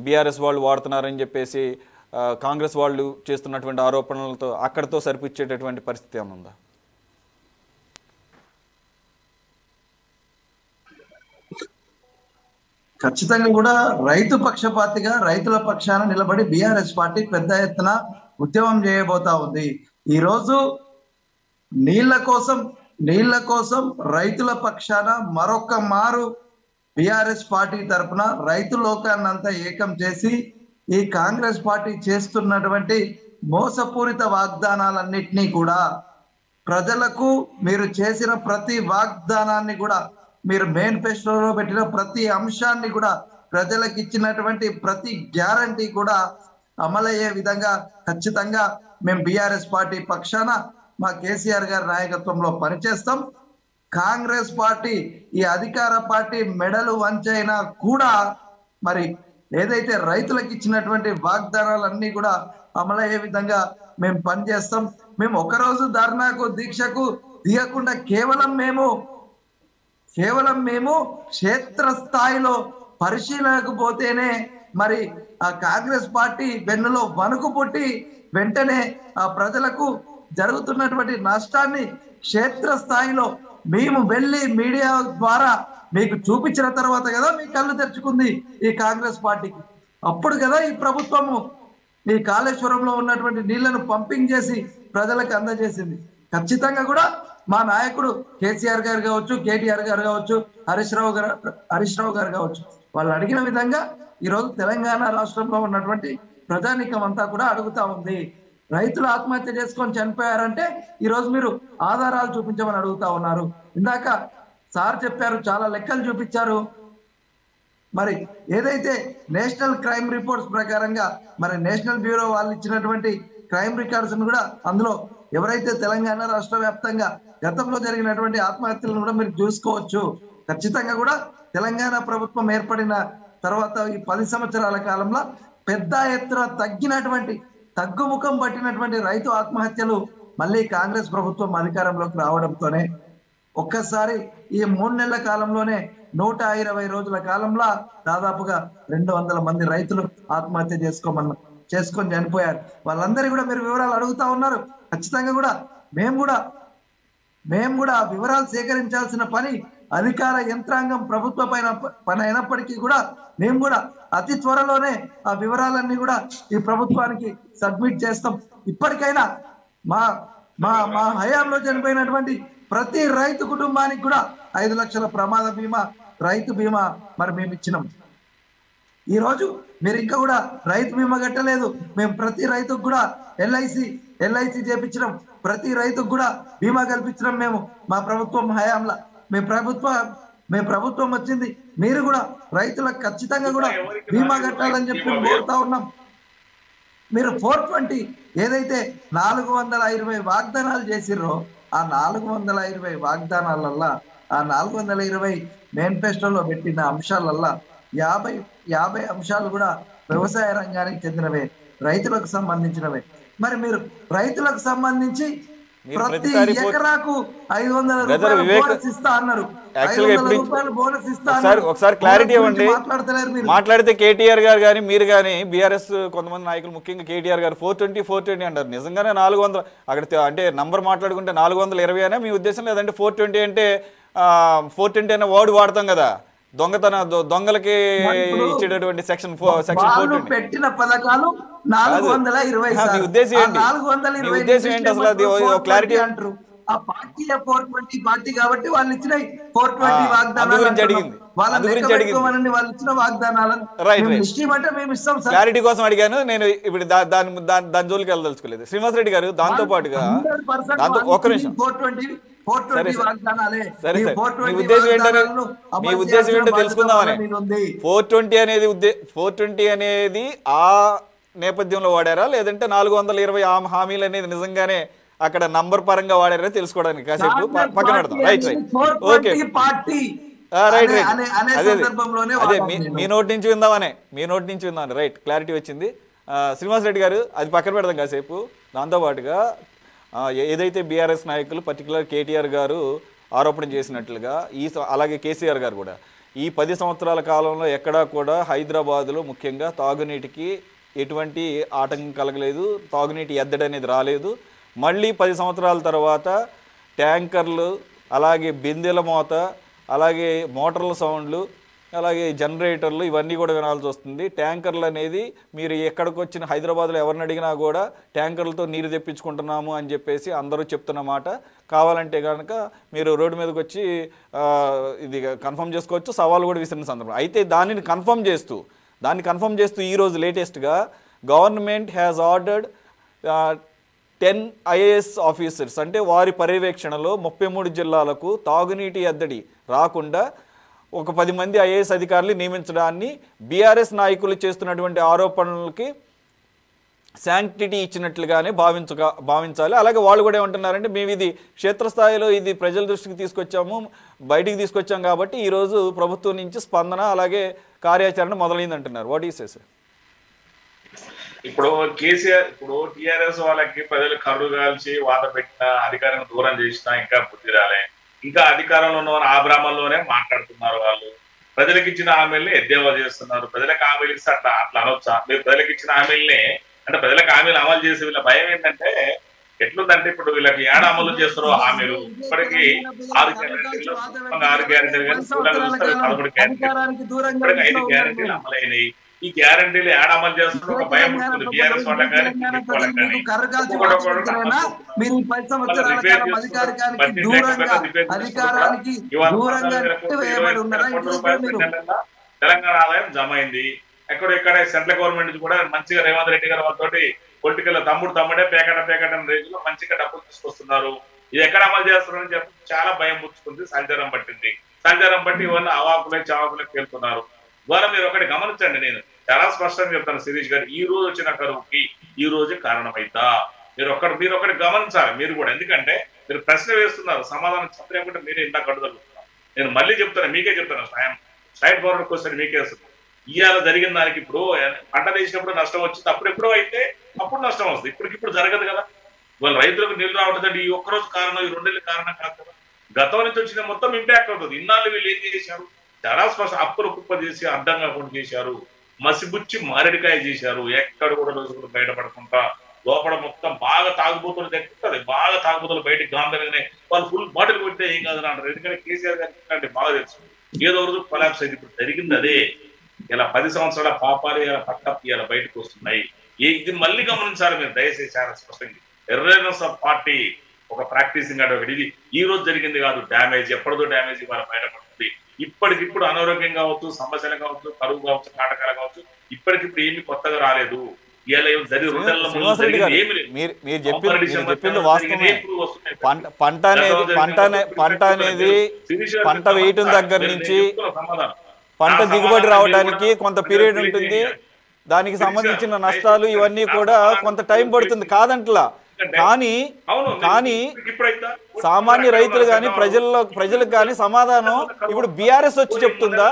బీఆర్ఎస్ వాళ్ళు వాడుతున్నారని చెప్పేసి కాంగ్రెస్ వాళ్ళు చేస్తున్నటువంటి ఆరోపణలతో అక్కడితో సరిపుచ్చేటటువంటి పరిస్థితి ఏమైనా ఉందా? ఖచ్చితంగా కూడా రైతు పక్షపాతిగా రైతుల పక్షాన నిలబడి బీఆర్ఎస్ పార్టీ పెద్ద ఎత్తున ఉద్యమం చేయబోతా ఉంది. ఈరోజు నీళ్ల కోసం రైతుల పక్షాన మరొక మారు బీఆర్ఎస్ పార్టీ తరఫున రైతు లోకాన్నంతా ఏకం చేసి ఈ కాంగ్రెస్ పార్టీ చేస్తున్నటువంటి మోసపూరిత వాగ్దానాలన్నింటినీ కూడా ప్రజలకు మీరు చేసిన ప్రతి వాగ్దానాన్ని కూడా, మీరు మేనిఫెస్టోలో పెట్టిన ప్రతి అంశాన్ని కూడా, ప్రజలకు ఇచ్చినటువంటి ప్రతి గ్యారంటీ కూడా అమలయ్యే విధంగా ఖచ్చితంగా మేము బీఆర్ఎస్ పార్టీ పక్షాన మా కేసీఆర్ గారి నాయకత్వంలో పనిచేస్తాం. కాంగ్రెస్ పార్టీ ఈ అధికార పార్టీ మెడలు వంచైనా కూడా మరి ఏదైతే రైతులకు ఇచ్చినటువంటి వాగ్దానాలన్నీ కూడా అమలయ్యే విధంగా మేము పనిచేస్తాం. మేము ఒకరోజు ధర్నాకు దీక్షకు దిగకుండా కేవలం మేము క్షేత్రస్థాయిలో పరిశీలనకు పోతేనే మరి ఆ కాంగ్రెస్ పార్టీ వెన్నులో వణుకు పుట్టి వెంటనే ఆ ప్రజలకు జరుగుతున్నటువంటి నష్టాన్ని క్షేత్రస్థాయిలో మేము వెళ్ళి మీడియా ద్వారా మీకు చూపించిన తర్వాత కదా మీ కళ్ళు తెరుచుకుంది ఈ కాంగ్రెస్ పార్టీకి. అప్పుడు కదా ఈ ప్రభుత్వము ఈ కాళేశ్వరంలో ఉన్నటువంటి నీళ్లను పంపింగ్ చేసి ప్రజలకు అందజేసింది. ఖచ్చితంగా కూడా మా నాయకుడు కేసీఆర్ గారు కావచ్చు, కేటీఆర్ గారు కావచ్చు, హరీష్ రావు గారు కావచ్చు, వాళ్ళు అడిగిన విధంగా ఈరోజు తెలంగాణ రాష్ట్రంలో ఉన్నటువంటి ప్రజానీకం అంతా కూడా అడుగుతా ఉంది. రైతులు ఆత్మహత్య చేసుకొని చనిపోయారంటే ఈరోజు మీరు ఆధారాలు చూపించమని అడుగుతా ఉన్నారు. ఇందాక సార్ చెప్పారు, చాలా లెక్కలు చూపించారు. మరి ఏదైతే నేషనల్ క్రైమ్ రిపోర్ట్స్ ప్రకారంగా మరి నేషనల్ బ్యూరో వాళ్ళు ఇచ్చినటువంటి క్రైమ్ రికార్డ్స్ కూడా అందులో ఎవరైతే తెలంగాణ రాష్ట్ర వ్యాప్తంగా గతంలో జరిగినటువంటి ఆత్మహత్యలను కూడా మీరు చూసుకోవచ్చు. ఖచ్చితంగా కూడా తెలంగాణ ప్రభుత్వం ఏర్పడిన తర్వాత ఈ 10 సంవత్సరాల కాలంలో పెద్ద ఎత్తున తగ్గుముఖం పట్టినటువంటి రైతు ఆత్మహత్యలు మళ్ళీ కాంగ్రెస్ ప్రభుత్వం అధికారంలోకి రావడంతోనే ఒక్కసారి ఈ 3 నెలల కాలంలోనే 120 రోజుల కాలంలో దాదాపుగా 200 మంది రైతులు ఆత్మహత్య చేసుకొని చనిపోయారు. వాళ్ళందరూ కూడా మీరు వివరాలు అడుగుతా ఉన్నారు. ఖచ్చితంగా కూడా మేము కూడా వివరాలు సేకరించాల్సిన పని అధికార యంత్రాంగం ప్రభుత్వ పని అయినప్పటికీ కూడా మేము కూడా అతి త్వరలోనే ఆ వివరాలన్నీ కూడా ఈ ప్రభుత్వానికి సబ్మిట్ చేస్తాం. ఇప్పటికైనా మా హయాంలో చనిపోయినటువంటి ప్రతి రైతు కుటుంబానికి కూడా 5 లక్షల ప్రమాద బీమా, రైతు బీమా మరి మేము ఇచ్చినాం. ఈ రోజు మీరు ఇంకా కూడా రైతు బీమా కట్టలేదు. మేము ప్రతి రైతుకు కూడా ఎల్ఐసి చేపించినాం. ప్రతి రైతుకు కూడా బీమా కల్పించినాం. మేము మా ప్రభుత్వం హయాంలో మేము ప్రభుత్వం వచ్చింది. మీరు కూడా రైతులకు ఖచ్చితంగా కూడా బీమా కట్టాలని చెప్పి కోరుతా ఉన్నాం. మీరు 420 ఏదైతే 420 వాగ్దానాలు చేసిర్రో ఆ 420 వాగ్దానాలల్లా, ఆ 420 మేనిఫెస్టోలో పెట్టిన అంశాలల్లా 50 అంశాలు కూడా వ్యవసాయ రంగానికి చెందినవే, రైతులకు సంబంధించినవే. మరి మీరు రైతులకు సంబంధించి ప్రతి ఎకరాకు 500 రూపాయలు బోనస్ ఇస్తా అన్నారు. 500 రూపాయలు బోనస్ ఇస్తా అన్నారు. ఒకసారి క్లారిటీ ఇవ్వండి. మాట్లాడితే కేటీఆర్ గారు కానీ మీరు కానీ బీఆర్ఎస్ కొంతమంది నాయకులు ముఖ్యంగా కేటీఆర్ గారు 420 అంటారు. నిజంగానే 400 అక్కడ అంటే నంబర్ మాట్లాడుకుంటే 420 అనే మీ ఉద్దేశం? లేదంటే 420 అంటే 420 అనే వర్డ్ వాడతాం కదా, దొంగలకి ఇచ్చేటటువంటి సెక్షన్ 420 పెట్టిన పథకాలు 420. మీ ఉద్దేశం ఏంటి? మీ ఉద్దేశం ఏంటి అసలు? అది క్లారిటీ అంటారు. ఆ పార్టీ 420 పార్టీ కాబట్టి వాళ్ళు ఇచ్చిన 420 వాగ్దానాలు అడిగింది. వాళ్ళు ఇచ్చిన వాగ్దానాలను మేము ఇస్తాం. క్లారిటీ కోసం అడిగాను నేను. ఇప్పుడు దాని జోలికి వెళ్ళదలుచుకోలేదు. శ్రీనివాస్ రెడ్డి గారు దాంతో పాటుగా ఒక్క నిమిషం. 420 వాగ్దానాలే. సరే మీ ఉద్దేశం ఏంటో తెలుసుకుందామని. 420 అనేది ఆ నేపథ్యంలో వాడారా, లేదంటే 420 హామీలు అనేది నిజంగానే అక్కడ నంబర్ పరంగా వాడారా తెలుసుకోవడానికి కాసేపు పక్కన పెడతాం. రైట్ ఓకే రైట్ అదే మీ నోటి నుంచి విందామని రైట్ క్లారిటీ వచ్చింది. శ్రీనివాస్ రెడ్డి గారు అది పక్కన పెడదాం కాసేపు. దాంతోపాటుగా ఏదైతే బీఆర్ఎస్ నాయకులు పర్టికులర్ కేటీఆర్ గారు ఆరోపణ చేసినట్లుగా అలాగే కేసీఆర్ గారు కూడా ఈ 10 సంవత్సరాల కాలంలో ఎక్కడా కూడా హైదరాబాదులో ముఖ్యంగా తాగునీటికి ఎటువంటి ఆటంకం కలగలేదు, తాగునీటి ఎద్దడి అనేది రాలేదు. మళ్ళీ 10 సంవత్సరాల తర్వాత ట్యాంకర్లు, అలాగే బిందెల మోత, అలాగే మోటార్ల సౌండ్లు, అలాగే జనరేటర్లు ఇవన్నీ కూడా వినాల్సి వస్తుంది. ట్యాంకర్లు అనేది మీరు ఎక్కడికి వచ్చిన హైదరాబాద్లో ఎవరిని అడిగినా కూడా ట్యాంకర్లతో నీరు తెప్పించుకుంటున్నాము అని చెప్పేసి అందరూ చెప్తున్న మాట. కావాలంటే కనుక మీరు రోడ్డు మీదకి వచ్చి ఇది కన్ఫర్మ్ చేసుకోవచ్చు, సవాలు కూడా విసిరిన సందర్భం. అయితే దాన్ని కన్ఫర్మ్ చేస్తూ ఈరోజు లేటెస్ట్గా government has ordered 10 IAS officers అంటే వారి పర్యవేక్షణలో 33 జిల్లాలకు తాగునీటి ఎద్దడి రాకుండా ఒక 10 మంది ఐఏఎస్ అధికారులు నియమించడాన్ని బీఆర్ఎస్ నాయకులు చేస్తున్నటువంటి ఆరోపణలకి శాంక్టిటీ ఇచ్చినట్లుగానే భావించాలి. అలాగే వాళ్ళు కూడా ఏమంటున్నారంటే మేము ఇది క్షేత్రస్థాయిలో ఇది ప్రజల దృష్టికి తీసుకొచ్చాము, బయటికి తీసుకొచ్చాం కాబట్టి ఈరోజు ప్రభుత్వం నుంచి స్పందన అలాగే కార్యాచరణ మొదలైంది అంటున్నారు. What is sir? ఇప్పుడు కేసీఆర్ టీఆర్ఎస్ వాళ్ళకి ప్రజలు కర్రు కాల్చి వాత పెట్టిన అధికారం దూరం చేసినా ఇంకా బుద్ధి రాలే. ఇంకా అధికారంలో ఉన్న ఆ బ్రాహ్మణంలోనే మాట్లాడుతున్నారు. వాళ్ళు ప్రజలకు ఇచ్చిన హామీల్ని ఎద్దేవా చేస్తున్నారు. ప్రజలకు హామీలు ఇస్తే అట్లా అనొచ్చా? మీరు ప్రజలకు ఇచ్చిన హామీల్ని అంటే ప్రజలకు హామీలు అమలు చేసే వీళ్ళ భయం ఏంటంటే ఎట్లుందంటే ఇప్పుడు వీళ్ళకి ఏడ అమలు చేస్తారో హామీలు ఇప్పటికీ 6 గ్యారెంటీలు 6 గ్యారెంటీలు కానీ 13 గ్యారెంటీలు ఇప్పటికి 5 గ్యారెంటీలు అమలైనయి. ఈ గ్యారెంటీలు ఏడ అమలు చేస్తారో ఒక భయం ఉంటుంది బీఆర్ఎస్ వాళ్ళకి కానీ వాళ్ళకి కానీ. తెలంగాణ ఆదాయం జమ అయింది. ఎక్కడెక్కడ సెంట్రల్ గవర్నమెంట్ కూడా మంచిగా రేవంత్ రెడ్డి గారు వాళ్ళతో పొలిటికల్ తమ్ముడే పేకట అనే రేంజ్ లో మంచిగా డబ్బులు తీసుకొస్తున్నారు. ఇది ఎక్కడ అమలు చేస్తున్నారని చెప్పి చాలా భయం పుచ్చుకుంది. సంచారం పట్టింది. సంచారం బట్టి ఇవన్నీ అవాకులే చావాకులే తేలుతున్నారు. ద్వారా మీరు ఒకటి గమనించండి, నేను చాలా స్పష్టంగా చెప్తాను శిరీష్ గారు, ఈ రోజు వచ్చిన కరువుకి ఈ రోజే కారణమైతా మీరు ఒకటి గమనించాలి మీరు కూడా. ఎందుకంటే మీరు ప్రశ్న వేస్తున్నారు, సమాధానం చెప్పలేకుంటే మీరే ఇంత కట్టుదలుగుతున్నారు. నేను మళ్ళీ చెప్తాను, మీకే చెప్తాను, స్ట్రైట్ ఫార్వర్డ్ క్వశ్చన్ మీకే వస్తుంది. ఇవాళ జరిగిన దానికి ఇప్పుడు పంట వేసినప్పుడు నష్టం వచ్చింది, అప్పుడెప్పుడో అయితే అప్పుడు నష్టం వస్తుంది. ఇప్పటికిప్పుడు జరగదు కదా. వాళ్ళ రైతులకు నీళ్లు రావట్లేదంటే ఈ ఒక్కరోజు కారణం, ఈ 2 నెలల కారణం కాదు కదా. గతం నుంచి వచ్చిన మొత్తం ఇంపాక్ట్ అవుతుంది. ఇన్నాళ్ళు వీళ్ళు ఏం చేశారు? చాలా స్పష్టం అప్పులు కుప్ప చేసి అడ్డంగా కూడా చేశారు. మసిబుచ్చి మారేడికాయ చేశారు. ఎక్కడ కూడా రోజు బయటపడకుండా లోపల మొత్తం బాగా తాగుబోతులు తెక్కుతుంది. బాగా తాగుబోతులు బయటకు గాంధీగానే వాళ్ళు ఫుల్ బాటిల్ కొట్టే ఏం కాదని అంటారు. ఎందుకంటే కేసీఆర్ గారికి బాగా తెలుసు ఏదో రోజు కొలాప్స్ అయింది. ఇప్పుడు జరిగింది అదే. ఇలా 10 సంవత్సరాల పాపాలు ఇలా పట్టప్ ఇలా బయటకు వస్తున్నాయి. ఇది మళ్ళీ గమనించాలి మీరు దయచేసి చాలా స్పష్టంగా. ఎర్రనెస్ ఆఫ్ పార్టీ ఒక ప్రాక్టీసింగ్ అడ్వకేట్. ఇది ఈ రోజు జరిగింది కాదు. డ్యామేజ్ ఎప్పటిదో డ్యామేజ్ ఇవాళ బయటపడుతుంది. ఇప్పటికిప్పుడు అనారోగ్యం కావచ్చు, సమస్యలు కావచ్చు, కరువు కావచ్చు, కాటకాలు కావచ్చు, ఇప్పటికిప్పుడు ఏమి కొత్తగా రాలేదు. పంట వేయటం దగ్గర నుంచి పంట దిగుబడి రావడానికి కొంత పీరియడ్ ఉంటుంది. దానికి సంబంధించిన నష్టాలు ఇవన్నీ కూడా కొంత టైం పడుతుంది కాదంట్లా. కానీ సామాన్య రైతులు కానీ ప్రజలకు కానీ సమాధానం ఇప్పుడు బీఆర్ఎస్ వచ్చి చెప్తుందా?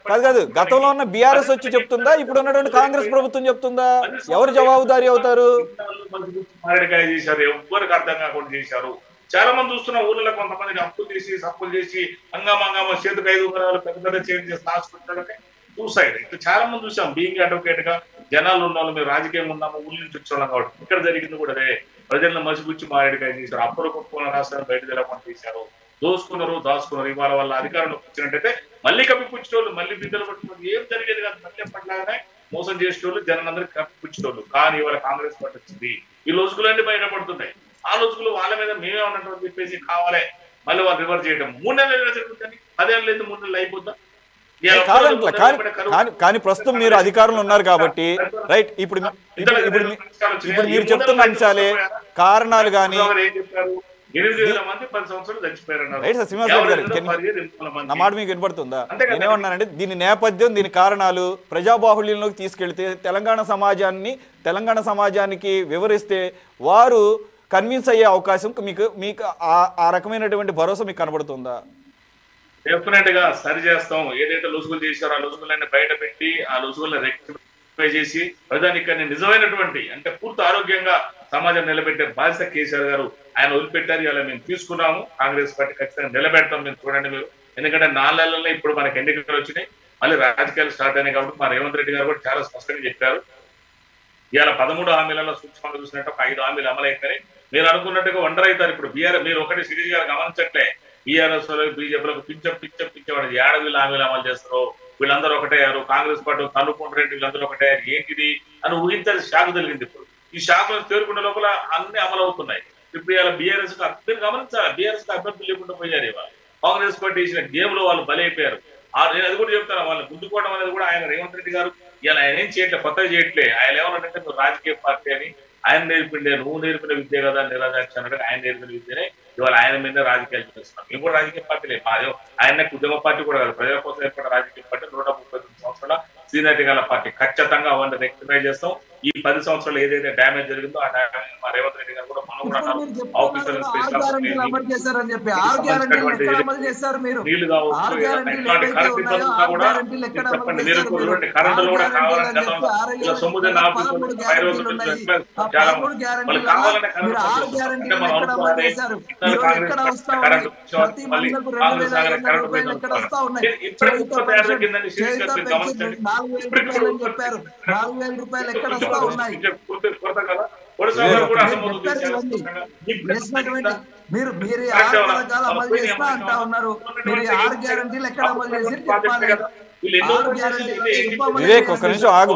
కాదు, గతంలో ఉన్న బీఆర్ఎస్ వచ్చి చెప్తుందా? ఇప్పుడు ఉన్నటువంటి కాంగ్రెస్ ప్రభుత్వం చెప్తుందా? ఎవరు జవాబుదారీ అవుతారు? ఎవరికి అర్థం కాకుండా చేశారు. చాలా మంది చూస్తున్న ఊర్లలో కొంతమందికి అప్పులు చేసి సప్పులు చేసి హంగామా చేతికి 5 రూపాయలు పెద్ద పెద్ద చేంజ్ చేసి దాచుకుంటారంటే సూసైడ్. ఇట్లా చాలా మంది చూసాం. బీయింగ్ అడ్వకేట్ గా జనాలు ఉన్న వాళ్ళు, మేము రాజకీయంగా ఉన్నాము, ఊళ్ళ నుంచి వచ్చేవాళ్ళం కాబట్టి ఇక్కడ జరిగింది కూడా అదే. ప్రజలను మసిపుచ్చి మారేడుకాయ చేశారు. అప్పులు కొట్టుకున్న రాష్ట్రాన్ని బయట తెలపని చేశారు. దోసుకున్నారు, దాచుకున్నారు. ఇవాళ వాళ్ళ అధికారంలోకి వచ్చినట్టయితే మళ్ళీ కప్పిపుచ్చేటోళ్ళు, మళ్ళీ బిడ్డలు పట్టుకున్నారు. ఏం జరిగేది కాదు. మళ్ళీ ఎప్పటిలాగానే మోసం చేసేటోళ్ళు, జనాలందరికీ కప్పిపుచ్చేటోళ్ళు. కానీ ఇవాళ కాంగ్రెస్ పార్టీ వచ్చింది. ఈ లొసుగులన్నీ బయటపడుతున్నాయి. ఆ లొసుగులు వాళ్ళ మీద మేమే ఉన్నట్టు చెప్పేసి కావాలి మళ్ళీ వాళ్ళు రివర్స్ చేయడం. 3 నెలలు జరుగుతుంది. 10 ఏళ్ళు అయితే 3 నెలలు అయిపోద్దా? కానీ ప్రస్తుతం మీరు అధికారంలో ఉన్నారు కాబట్టి రైట్. ఇప్పుడు మీరు చెప్తున్న అంశాలే కారణాలు కానీ నా మాట మీకు వినపడుతుందా? నేనేమన్నానంటే దీని నేపథ్యం, దీని కారణాలు ప్రజాబాహుళ్యంలోకి తీసుకెళ్తే తెలంగాణ సమాజానికి వివరిస్తే వారు కన్విన్స్ అయ్యే అవకాశం మీకు ఆ రకమైనటువంటి భరోసా మీకు కనబడుతుందా? డెఫినెట్ గా సరి చేస్తాం. ఏదైతే లొసుగులు చేశారో ఆ లొసుగులన్నీ బయట పెట్టి ఆ లొసుగులను రెక్టిఫై చేసి ప్రజానికాన్ని నిజమైనటువంటి అంటే పూర్తి ఆరోగ్యంగా సమాజం నిలబెట్టే బాధ్యత కేసీఆర్ గారు ఆయన వదిలిపెట్టారు. ఇలా మేము తీసుకున్నాము. కాంగ్రెస్ పార్టీ ఖచ్చితంగా నిలబెడతాం. మీరు చూడండి మీరు. ఎందుకంటే 4 నెలల్లో ఇప్పుడు మనకి ఎన్నికలు వచ్చినాయి, మళ్ళీ రాజకీయాలు స్టార్ట్ అయినాయి కాబట్టి మా రేవంత్ రెడ్డి గారు కూడా చాలా స్పష్టంగా చెప్పారు. ఇవాళ 13 హామీలలో సూక్ష్మంగా చూసినట్టు 5 హామీలు అమలైతాయి. మీరు అనుకున్నట్టుగా ఒంటరైతారు. ఇప్పుడు మీరు ఒకటి సిరీస్ గారు గమనించట్లే. బీఆర్ఎస్ బీజేపీలకు పిచ్చవాడు ఏడవీళ్ళు హామీలు అమలు చేస్తారు. వీళ్ళందరూ ఒకటయ్యారు. కాంగ్రెస్ పార్టీ తన్నుకుంటారు. వీళ్ళందరూ ఒకటయ్యారు. ఏంటిది అని ఊహించాలి. షాక్ తెలిగింది. ఇప్పుడు ఈ షాక్ తేరుకునే లోపల అన్ని అమలు అవుతున్నాయి. ఇప్పుడు ఇవాళ బీఆర్ఎస్ మీరు గమనించాలి. బీఆర్ఎస్ అభ్యర్థులు లేకుండా పోయారు. ఇవాళ కాంగ్రెస్ పార్టీ ఇచ్చిన గేమ్ లో వాళ్ళు బలైపోయారు. నేను అది కూడా చెప్తాను. వాళ్ళు గుద్దుకోవడం అనేది కూడా ఆయన రేవంత్ రెడ్డి గారు ఇలా ఆయన ఏం చేయట్లే, కొత్తగా చేయట్లే. ఆయన ఏమన్నారంటే రాజకీయ పార్టీ అని ఆయన నేర్పిండే నువ్వు నేర్పిన విద్య కదా నిరాదక్ష అంటే ఆయన నేర్పిన విద్యనే ఇవాళ ఆయన మీద రాజకీయాలు చేస్తున్నాం. మేము కూడా రాజకీయ పార్టీ లేదు, మాదే ఆయన ఉద్యమ పార్టీ కూడా కాదు, ప్రజల కోసం ఏర్పడిన రాజకీయ పార్టీ 139 సంవత్సరాల సీనియర్టీ గల పార్టీ. ఖచ్చితంగా అవన్నీ రెక్టిఫై చేస్తాం. ఈ 10 సంవత్సరాలు ఏదైతే డ్యామేజ్ జరిగిందో ఆ డ్యామేజ్ మా రేవంత్ రెడ్డి గారు కూడా మనం కూడా ఆఫీసర్ నీళ్లు కావచ్చు, ఎట్లాంటి కరెంట్ ఇబ్బంది ఉన్నా కూడా చెప్పండి. మీరు చూడండి, కరెంటులు కూడా కావాలని గతంలో ఇలా సొమ్ముదిన్న ఆఫీసులు చాలా మళ్ళీ కావాలనే కరెంట్ అంటే మనం అనుకోవాలి కాంగ్రెస్ కరెంట్ మళ్ళీ కాంగ్రెస్ కరెంట్ పోయింది. ఇప్పటికి 36 తగ్గిందండి. గమనించండి, మీరు మీరు 6 పథకాలు అమలు చేస్తా అంటా ఉన్నారు. మీరు 6 గ్యారంటీలు ఎక్కడ అమలు చేసి చెప్పాలి. వివేక్ ఒక్క నిమిషం ఆగు.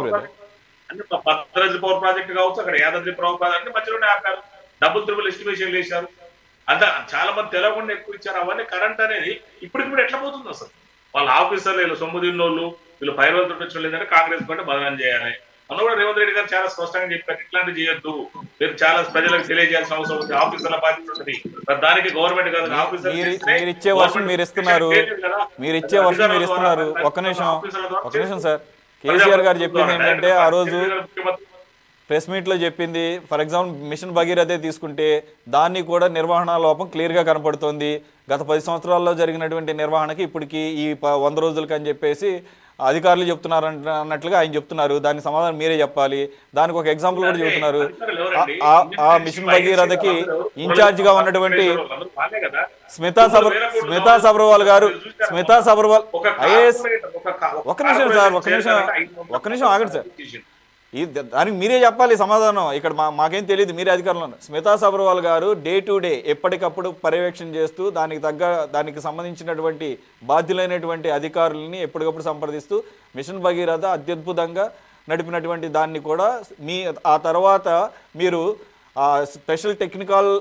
భద్రాద్రి పవర్ ప్రాజెక్ట్ కావచ్చు, అక్కడ యాదాద్రి పవర్ ప్రాజెక్ట్ మధ్యలోనే ఆపారు, డబుల్ త్రిబుల్ ఎస్టిమేషన్ వేశారు. అంతా చాలా మంది తెలవకుండా ఎక్కువ ఇచ్చారు. అవన్నీ కరెంట్ అనేది ఇప్పుడు ఎట్లా పోతుంది అసలు? వాళ్ళ ఆఫీసర్లు వీళ్ళు సొమ్ము తిన్నోళ్ళు, వీళ్ళు పైరవలతో వచ్చిన లేదంటే కాంగ్రెస్ పార్టీ బదనం చేయాలి అన్న కూడా రేవంత్ రెడ్డి గారు చాలా స్పష్టంగా చెప్పారు. ఇట్లాంటి చేయొద్దు, మీరు చాలా ప్రజలకు తెలియజేయాల్సిన అవసరం ఉంది, ఆఫీసర్ల బాధ్యత ఉంటుంది. దానికి గవర్నమెంట్ కాదు, ఆఫీసర్ మీరు ఇచ్చే వర్షం మీరు ఇస్తున్నారు, మీరు ఇచ్చే వర్షం మీరు ఇస్తున్నారు. ఒక్క నిమిషం సార్, కేసీఆర్ గారు చెప్పింది ఏంటంటే ఆ రోజు ప్రెస్ మీట్లో చెప్పింది, ఫర్ ఎగ్జాంపుల్ మిషన్ భగీరథే తీసుకుంటే దాన్ని కూడా నిర్వహణ లోపం క్లియర్గా కనపడుతోంది. గత 10 సంవత్సరాల్లో జరిగినటువంటి నిర్వహణకి ఇప్పటికి ఈ 100 రోజులకి అని చెప్పేసి అధికారులు చెప్తున్నారు అన్నట్లుగా ఆయన చెప్తున్నారు. దానికి సమాధానం మీరే చెప్పాలి. దానికి ఒక ఎగ్జాంపుల్ కూడా చెబుతున్నారు. ఆ మిషన్ భగీరథకి ఇన్ఛార్జ్ గా ఉన్నటువంటి స్మితా సబర్వాల్ గారు, ఐఏఎస్. ఒక్క నిమిషం ఆగండి సార్, దానికి మీరే చెప్పాలి సమాధానం. ఇక్కడ మాకేం తెలియదు, మీరే అధికారంలో ఉన్నారు. స్మితా సబర్వాల్ గారు డే టు డే ఎప్పటికప్పుడు పర్యవేక్షణ చేస్తూ దానికి సంబంధించినటువంటి బాధ్యులైనటువంటి అధికారులని ఎప్పటికప్పుడు సంప్రదిస్తూ మిషన్ భగీరథ అత్యద్భుతంగా నడిపినటువంటి దాన్ని కూడా ఆ తర్వాత మీరు స్పెషల్ టెక్నికల్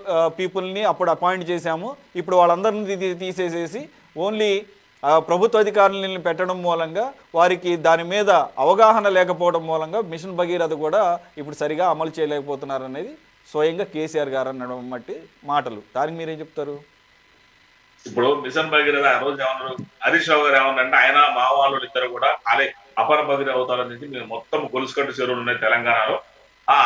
పీపుల్ని అప్పుడు అపాయింట్ చేశాము. ఇప్పుడు వాళ్ళందరినీ తీసేసేసి ఓన్లీ ప్రభుత్వ అధికారులను పెట్టడం మూలంగా వారికి దాని మీద అవగాహన లేకపోవడం మూలంగా మిషన్ భగీరథ కూడా ఇప్పుడు సరిగా అమలు చేయలేకపోతున్నారు అనేది స్వయంగా కేసీఆర్ గారు అనడం బట్టి మాటలు. దానికి మీరేం చెప్తారు? ఇప్పుడు మిషన్ భగీరథ ఆ రోజు ఏమన్నారు, హరీష్ రావు గారు ఏమన్నారంటే ఆయన మా వాళ్ళు ఇద్దరు కూడా అపర భగీరథ అవుతారని మేము మొత్తం గొలుసుకట్టు చెరువులు ఉన్నాయి తెలంగాణలో,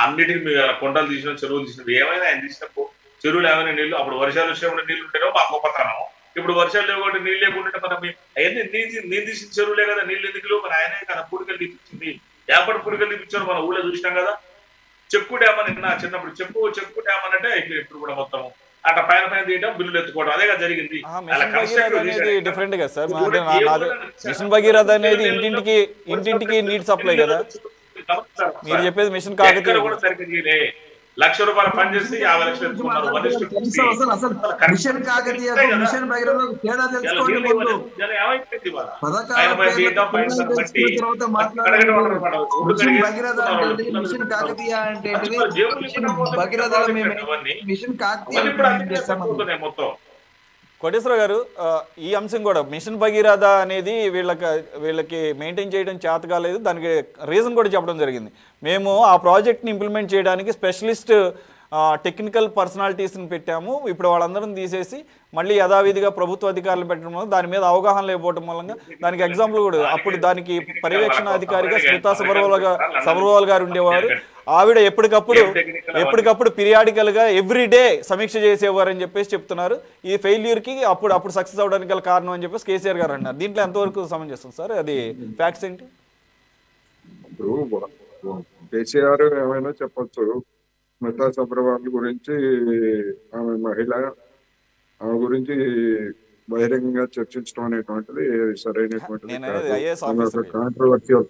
అన్నిటికీ మీరు కొండలు తీసిన చెరువులు తీసినప్పుడు ఏమైనా ఆయన తీసినప్పుడు చెరువులు ఏమైనా నీళ్లు అప్పుడు వర్షాలు వచ్చినప్పుడు నీళ్లు ఉంటేనో మా గొప్పతనం. ఇప్పుడు వర్షాలు లేవు కాబట్టి నీళ్ళు లేకుంటే మనం అవన్నీ నీళ్ళు తీసిన చెరువులే కదా, నీళ్ళు ఎందుకు మన ఆయనే కదా పూడికలు తీపించింది. ఏపటి పూడికలు తీపించారు మన ఊళ్ళో చూసినాం కదా. చెక్కు డ్యామ్ అని చిన్నప్పుడు చెక్కు డ్యామ్ అంటే ఇప్పుడు కూడా మొత్తం అట్లా పైన తీయడం బిల్లులు ఎత్తుకోవడం అదే కదా జరిగింది. డిఫరెంట్ కదా సార్, మిషన్ భగీరథ అనేది ఇంటింటికి నీటి సప్లై కదా. మీరు చెప్పేది మిషన్ కాకతీయ కూడా సరిగ్గా ₹1,00,000 పని చేసి 50 లక్షలు ఎత్తుకున్నారు. మొత్తం కోటేశ్వర గారు, ఈ అంశం కూడా మిషన్ భగీరథ అనేది వీళ్ళకి మెయింటైన్ చేయడం చేత కాలేదు. దానికి రీజన్ కూడా చెప్పడం జరిగింది. మేము ఆ ప్రాజెక్ట్ని ఇంప్లిమెంట్ చేయడానికి స్పెషలిస్ట్ టెక్నికల్ పర్సనాలిటీస్ని పెట్టాము. ఇప్పుడు వాళ్ళందరం తీసేసి మళ్ళీ యథావిధిగా ప్రభుత్వ అధికారులు పెట్టడం వల్ల దాని మీద అవగాహన లేకపోవడం మూలంగా దానికి ఎగ్జాంపుల్ కూడా అప్పుడు దానికి పర్యవేక్షణ అధికారిగా స్మితా సబర్వాల్ గారు ఉండేవారు. ఆవిడ ఎప్పటికప్పుడు పీరియాడికల్ గా ఎవ్రీడే సమీక్ష చేసేవారని చెప్పేసి చెప్తున్నారు. ఈ ఫెయిల్యూర్కి అప్పుడు సక్సెస్ అవడానికి గల కారణం అని చెప్పేసి కేసీఆర్ గారు అన్నారు. దీంట్లో ఎంతవరకు సమంజసం సార్? అది ఫ్యాక్ట్స్ ఏంటి? కేసీఆర్ ఏమైనా చెప్పచ్చు. స్మితా సబర్వాల్ గురించి, ఆమె మహిళ, ఆమె గురించి బహిరంగంగా చర్చించడం అనేటువంటిది సరైనటువంటిది కాదు.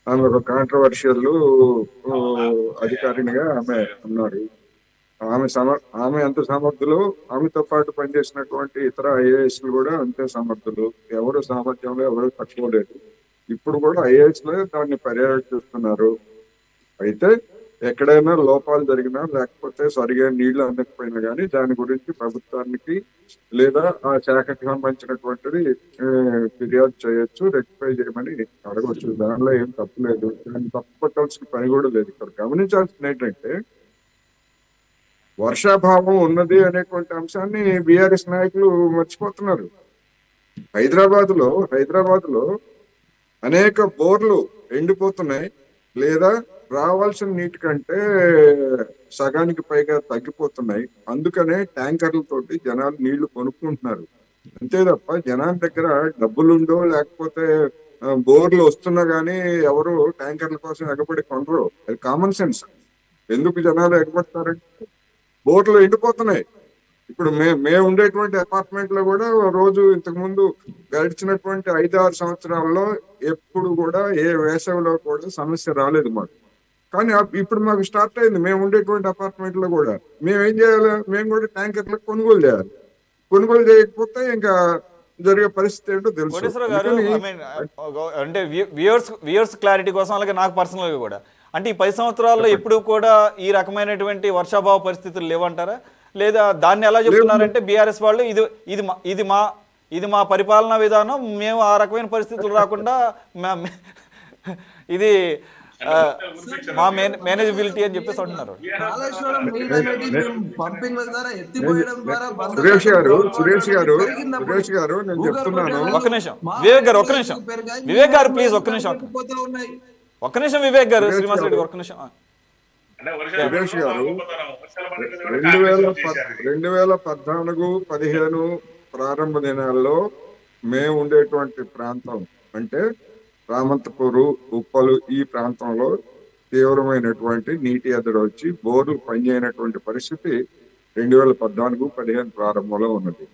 ఆమె ఒక కాంట్రవర్షియల్ అధికారినిగా ఆమె ఉన్నారు. ఆమె ఎంత సమర్థులు, ఆమెతో పాటు పనిచేసినటువంటి ఇతర ఐఏఎస్లు కూడా అంతే సమర్థులు. ఎవరు సామర్థ్యంలో ఎవరు తక్కువ లేదు. ఇప్పుడు కూడా ఐఏఎస్లే దాన్ని పర్యవేక్షిస్తున్నారు. అయితే ఎక్కడైనా లోపాలు జరిగినా లేకపోతే సరిగా నీళ్లు అందకపోయినా కానీ దాని గురించి ప్రభుత్వానికి లేదా ఆ శాఖకి సంబంధించినటువంటిది ఫిర్యాదు చేయొచ్చు, రెక్టిఫై చేయమని అడగవచ్చు. దానిలో ఏం తప్పు లేదు. దాన్ని తప్పు పట్టాల్సిన పని కూడా లేదు. ఇక్కడ గమనించాల్సింది ఏంటంటే వర్షాభావం ఉన్నది అనేటువంటి అంశాన్ని బీఆర్ఎస్ నాయకులు మర్చిపోతున్నారు. హైదరాబాద్ లో అనేక బోర్లు ఎండిపోతున్నాయి, లేదా రావాల్సిన నీటి కంటే సగానికి పైగా తగ్గిపోతున్నాయి. అందుకనే ట్యాంకర్లతోటి జనాలు నీళ్లు కొనుక్కుంటున్నారు. అంతే తప్ప జనాల దగ్గర డబ్బులుండో లేకపోతే బోర్లు వస్తున్నా గానీ ఎవరు ట్యాంకర్ల కోసం ఎగబడి కొనరు. అది కామన్ సెన్స్. ఎందుకు జనాలు ఎగబడతారంటే బోర్లు ఎండిపోతున్నాయి. ఇప్పుడు మేము ఉండేటువంటి అపార్ట్మెంట్ లో కూడా రోజు ఇంతకు ముందు గడిచినటువంటి 5-6 సంవత్సరాల్లో ఎప్పుడు కూడా ఏ వేసవిలో కూడా సమస్య రాలేదు మాకు. కానీ ఇప్పుడు మాకు స్టార్ట్ అయింది. మేము ఉండేటువంటి అపార్ట్మెంట్ లో కూడా మేము ఏం చేయాలి, మేము కూడా ట్యాంకర్లకు కొనుగోలు చేయాలి. కొనుగోలు చేయకపోతే ఇంకా జరిగే పరిస్థితి ఏంటో తెలుసు. కోటేశ్వరరావు గారు, అంటే వ్యూయర్స్ క్లారిటీ కోసం, అలాగే నాకు పర్సనల్గా కూడా, అంటే ఈ 10 సంవత్సరాల్లో ఎప్పుడు కూడా ఈ రకమైనటువంటి వర్షాభావ పరిస్థితులు లేవంటారా? లేదా దాన్ని ఎలా చెప్తున్నారంటే బీఆర్ఎస్ వాళ్ళు ఇది మా పరిపాలనా విధానం, మేము ఆ రకమైన పరిస్థితులు రాకుండా ఇది మా మేనేజబిలిటీ అని చెప్పేసి అంటున్నారు. సురేష్ గారు నేను చెప్తున్నాను. ఒక్క నిమిషం వివేక్ గారు ప్లీజ్ ఒక్క నిమిషం వివేక్ గారు, శ్రీనివాస్ రెడ్డి ఒక్క నిమిషం. సురేష్ గారు 2014-15 ప్రారంభ దినాల్లో మేము ఉండేటువంటి ప్రాంతం అంటే రామంతపూరు, ఉప్పలు, ఈ ప్రాంతంలో తీవ్రమైనటువంటి నీటి ఎద్దడి వచ్చి బోర్లు పనిచేయనటువంటి పరిస్థితి 2014-15 ప్రారంభంలో ఉన్నది.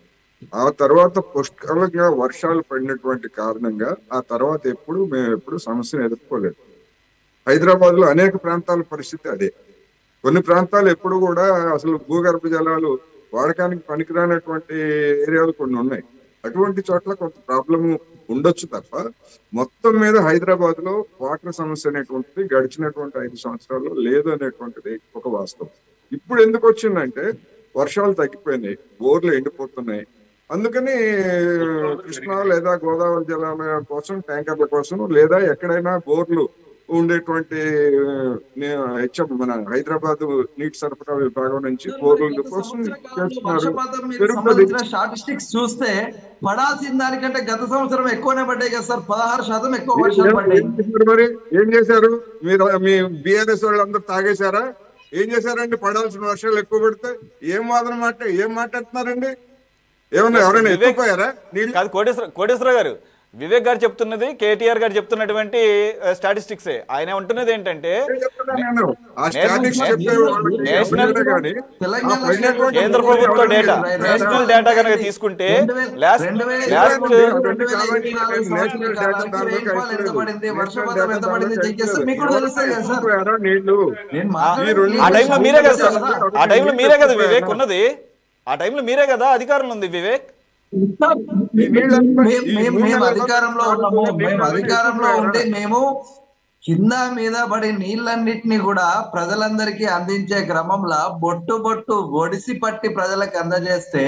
ఆ తర్వాత పుష్కలంగా వర్షాలు పడినటువంటి కారణంగా ఆ తర్వాత మేము ఎప్పుడు సమస్యను ఎదుర్కోలేదు. హైదరాబాద్ లో అనేక ప్రాంతాల పరిస్థితి అదే. కొన్ని ప్రాంతాలు ఎప్పుడు కూడా అసలు భూగర్భ జలాలు వాడకానికి పనికిరానటువంటి ఏరియాలు కొన్ని ఉన్నాయి. అటువంటి చోట్ల కొంత ప్రాబ్లము ఉండొచ్చు తప్ప మొత్తం మీద హైదరాబాద్ లో వాటర్ సమస్య అనేటువంటిది గడిచినటువంటి 5 సంవత్సరాల్లో లేదు అనేటువంటిది ఒక వాస్తవం. ఇప్పుడు ఎందుకు వచ్చిందంటే వర్షాలు తగ్గిపోయినాయి, బోర్లు ఎండిపోతున్నాయి. అందుకని కృష్ణా లేదా గోదావరి జలాల కోసం, ట్యాంకర్ల కోసం, లేదా ఎక్కడైనా బోర్లు ఉండేటువంటి మన హైదరాబాద్ నీటి సరఫరా విభాగం నుంచి బోర్ల కోసం చేస్తున్నారు. స్టాటిస్టిక్స్ చూస్తే పడాల్సిన దానికంటే గత సంవత్సరం ఎక్కువనే పడ్డాయి కదా సార్, 16% ఎక్కువ వర్షాలు పడ్డాయి. మరి ఏం చేశారు మీరు? మీ బీఆర్ఎస్ వాళ్ళు అందరూ తాగేశారా? ఏం చేశారండి? పడాల్సిన వర్షాలు ఎక్కువ పడితే ఏం మాట్లాడుతున్నారండి? ఏమన్నా ఎవరైనా ఎక్కువపోయారా? కోటేశ్వరరావు గారు, వివేక్ గారు చెప్తున్నది, కేటీఆర్ గారు చెప్తున్నటువంటి స్టాటిస్టిక్స్. ఆయన ఉంటున్నది ఏంటంటే కేంద్ర ప్రభుత్వ డేటా, నేషనల్ డేటా కనుక తీసుకుంటే ఆ టైంలో మీరే కదా సార్, ఆ టైంలో మీరే కదా వివేక్ ఉన్నది, ఆ టైంలో మీరే కదా అధికారంలో ఉంది వివేక్. మేము అధికారంలో ఉంటే మేము కింద మీద పడి నీళ్ళన్నిటినీ కూడా ప్రజలందరికీ అందించే క్రమంలో బొట్టు ఒడిసి పట్టి ప్రజలకు అందజేస్తే,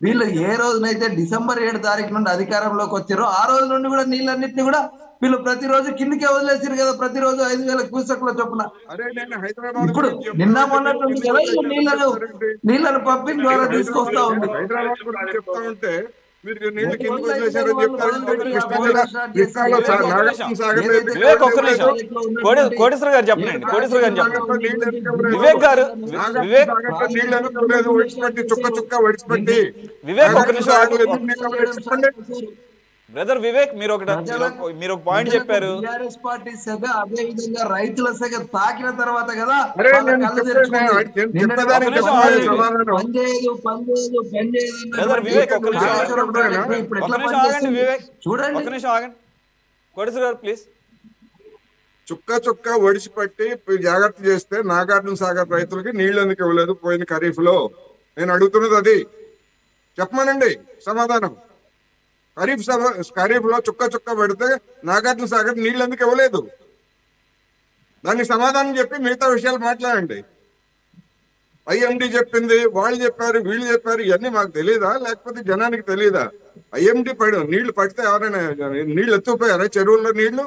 వీళ్ళు ఏ రోజునైతే December 7 నుండి అధికారంలోకి వచ్చారో ఆ రోజు నుండి కూడా నీళ్ళన్నిటిని కూడా వీళ్ళు ప్రతిరోజు కిందికే వదిలేసారు కదా, ప్రతిరోజు 5,000 క్యూసెక్ల చొప్పున. ఇప్పుడు నిన్న మొన్నట్టు కదా నీళ్లను పంపిణీ ద్వారా తీసుకొస్తా ఉంది. కోటేశ్వర గారు చెప్పండి, వివేక్ గారు, వివేక్ ఒక్క నిమిషం. బ్రదర్ వివేక్, మీరు ఒక పాయింట్ చెప్పారు. టీఆర్ఎస్ పార్టీ సెగ అదే విధంగా రైతుల సెగ తాకిన తర్వాత కదా ప్లీజ్. చుక్క ఒడిసిపట్టి జాగ్రత్త చేస్తే నాగార్జున సాగర్ రైతులకి నీళ్లు ఎందుకు ఇవ్వలేదు పోయిన ఖరీఫ్ లో? నేను అడుగుతున్నది అది. చెప్పమనండి సమాధానం. ఖరీఫ్ లో చుక్క పెడితే నాగార్జున సాగర్ నీళ్ళు ఎందుకు ఇవ్వలేదు? దానికి సమాధానం చెప్పి మిగతా విషయాలు మాట్లాడండి. ఐఎండి చెప్పింది, వాళ్ళు చెప్పారు, వీళ్ళు చెప్పారు, ఇవన్నీ మాకు తెలియదా? లేకపోతే జనానికి తెలియదా? ఐఎండి నీళ్లు పడితే ఎవరైనా నీళ్లు ఎత్తుకుపోయారా చెరువుల్లో నీళ్లు?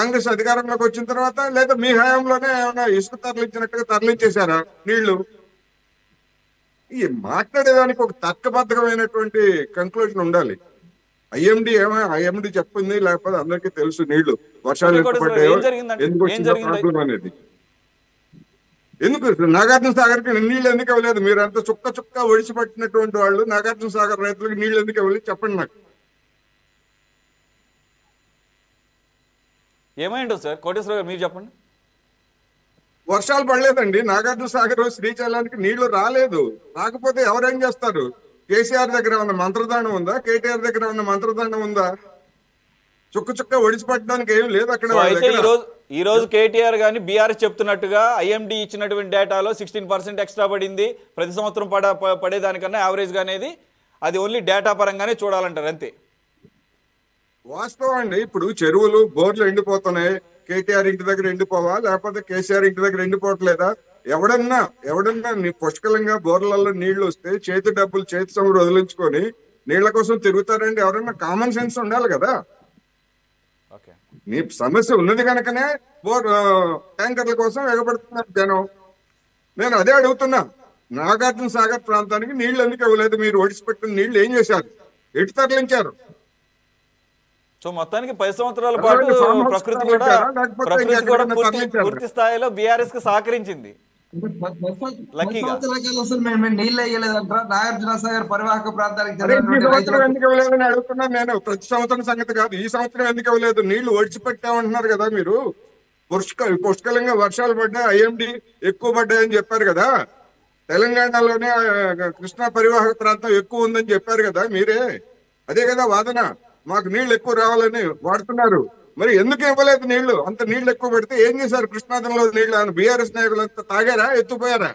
కాంగ్రెస్ అధికారంలోకి వచ్చిన తర్వాత, లేదా మీ హయాంలోనే ఏమైనా ఇసుక తరలించినట్టుగా తరలించేశారా నీళ్లు? ఈ మాట్లాడేదానికి ఒక తర్కబద్ధమైనటువంటి కంక్లూజన్ ఉండాలి. ఐఎండి చెప్పింది, లేకపోతే అందరికీ తెలుసు నీళ్లు వర్షాలు ఎక్కువ పడ్డాయో ఎందుకు వచ్చిందో ప్రాబ్లం అనేది. ఎందుకు నాగార్జున సాగర్ కి నీళ్లు ఎందుకు ఇవ్వలేదు? మీరు అంత చుక్క చుక్క ఒడిసి పట్టినటువంటి వాళ్ళు నాగార్జున సాగర్ రైతులకు నీళ్లు ఎందుకు ఇవ్వలేదు చెప్పండి నాకు. ఏమైందో సార్ కోటేశ్వర గారు మీరు చెప్పండి. వర్షాలు పడలేదండి, నాగార్జున సాగర్ శ్రీశైలానికి నీళ్లు రాలేదు. రాకపోతే ఎవరేం చేస్తారు? కేసీఆర్ దగ్గర ఉన్న మంత్రదండం ఉందా? కేటీఆర్ దగ్గర ఉన్న మంత్రదండం ఉందా? చుక్క చుక్క ఒడిసి పట్టడానికి ఏం లేదు అక్కడ. అయితే ఈ రోజు కేటీఆర్ గాని బీఆర్ఎస్ చెప్తున్నట్టుగా ఐఎండి ఇచ్చినటువంటి డేటాలో 16% ఎక్స్ట్రా పడింది ప్రతి సంవత్సరం పడేదానికన్నా యావరేజ్ గా అనేది. అది ఓన్లీ డేటా పరంగానే చూడాలంటారు అంతే. వాస్తవం అండి. ఇప్పుడు చెరువులు బోర్లు ఎండిపోతున్నాయి. కేటీఆర్ ఇంటి దగ్గర ఎండిపోవా, లేకపోతే కేసీఆర్ ఇంటి దగ్గర ఎండిపోవట్లేదా? ఎవడన్నా పుష్కలంగా బోర్లలో నీళ్లు వస్తే చేతి డబ్బులు చేతి సొమ్ము వదిలించుకొని నీళ్ల కోసం తిరుగుతారండి? ఎవరన్నా కామన్ సెన్స్ ఉండాలి కదా. నీ సమస్య ఉన్నది కనుకనే ట్యాంకర్ల కోసం ఎగబడుతున్నారు జనం. నేను అదే అడుగుతున్నా, నాగార్జున సాగర్ ప్రాంతానికి నీళ్లు ఎందుకు ఇవ్వలేదు? మీరు ఒడిసిపెట్టిన నీళ్లు ఏం చేశారు? ఎటు తరలించారు? సో మొత్తానికి 10 సంవత్సరాల పాటు ప్రకృతి కూడా పూర్తి స్థాయిలో బీఆర్ఎస్ కు సహకరించింది. నీళ్ళు వేయలేదంటారా నాగార్జున సాగర్ పరివాహక ప్రాంతానికి? ఎందుకు ఇవ్వలేదని అడుగుతున్నాను నేను. ప్రతి సంవత్సరం సంగతి కాదు, ఈ సంవత్సరం ఎందుకు ఇవ్వలేదు? నీళ్లు ఒడిచిపెట్టామంటున్నారు కదా మీరు. పుష్కలంగా వర్షాలు పడ్డాయి, ఐఎండి ఎక్కువ పడ్డాయని చెప్పారు కదా. తెలంగాణలోనే కృష్ణా పరివాహక ప్రాంతం ఎక్కువ ఉందని చెప్పారు కదా మీరే. అదే కదా వాదన. మాకు నీళ్లు ఎక్కువ రావాలని వాడుతున్నారు. మరి ఎందుకు ఇవ్వలేదు నీళ్లు? అంత నీళ్లు ఎక్కువ పెడితే ఏం చేశారు? కృష్ణాదంలో నీళ్లు బీఆర్ఎస్ నాయకులు అంతా తాగారా, ఎత్తుపోయారా?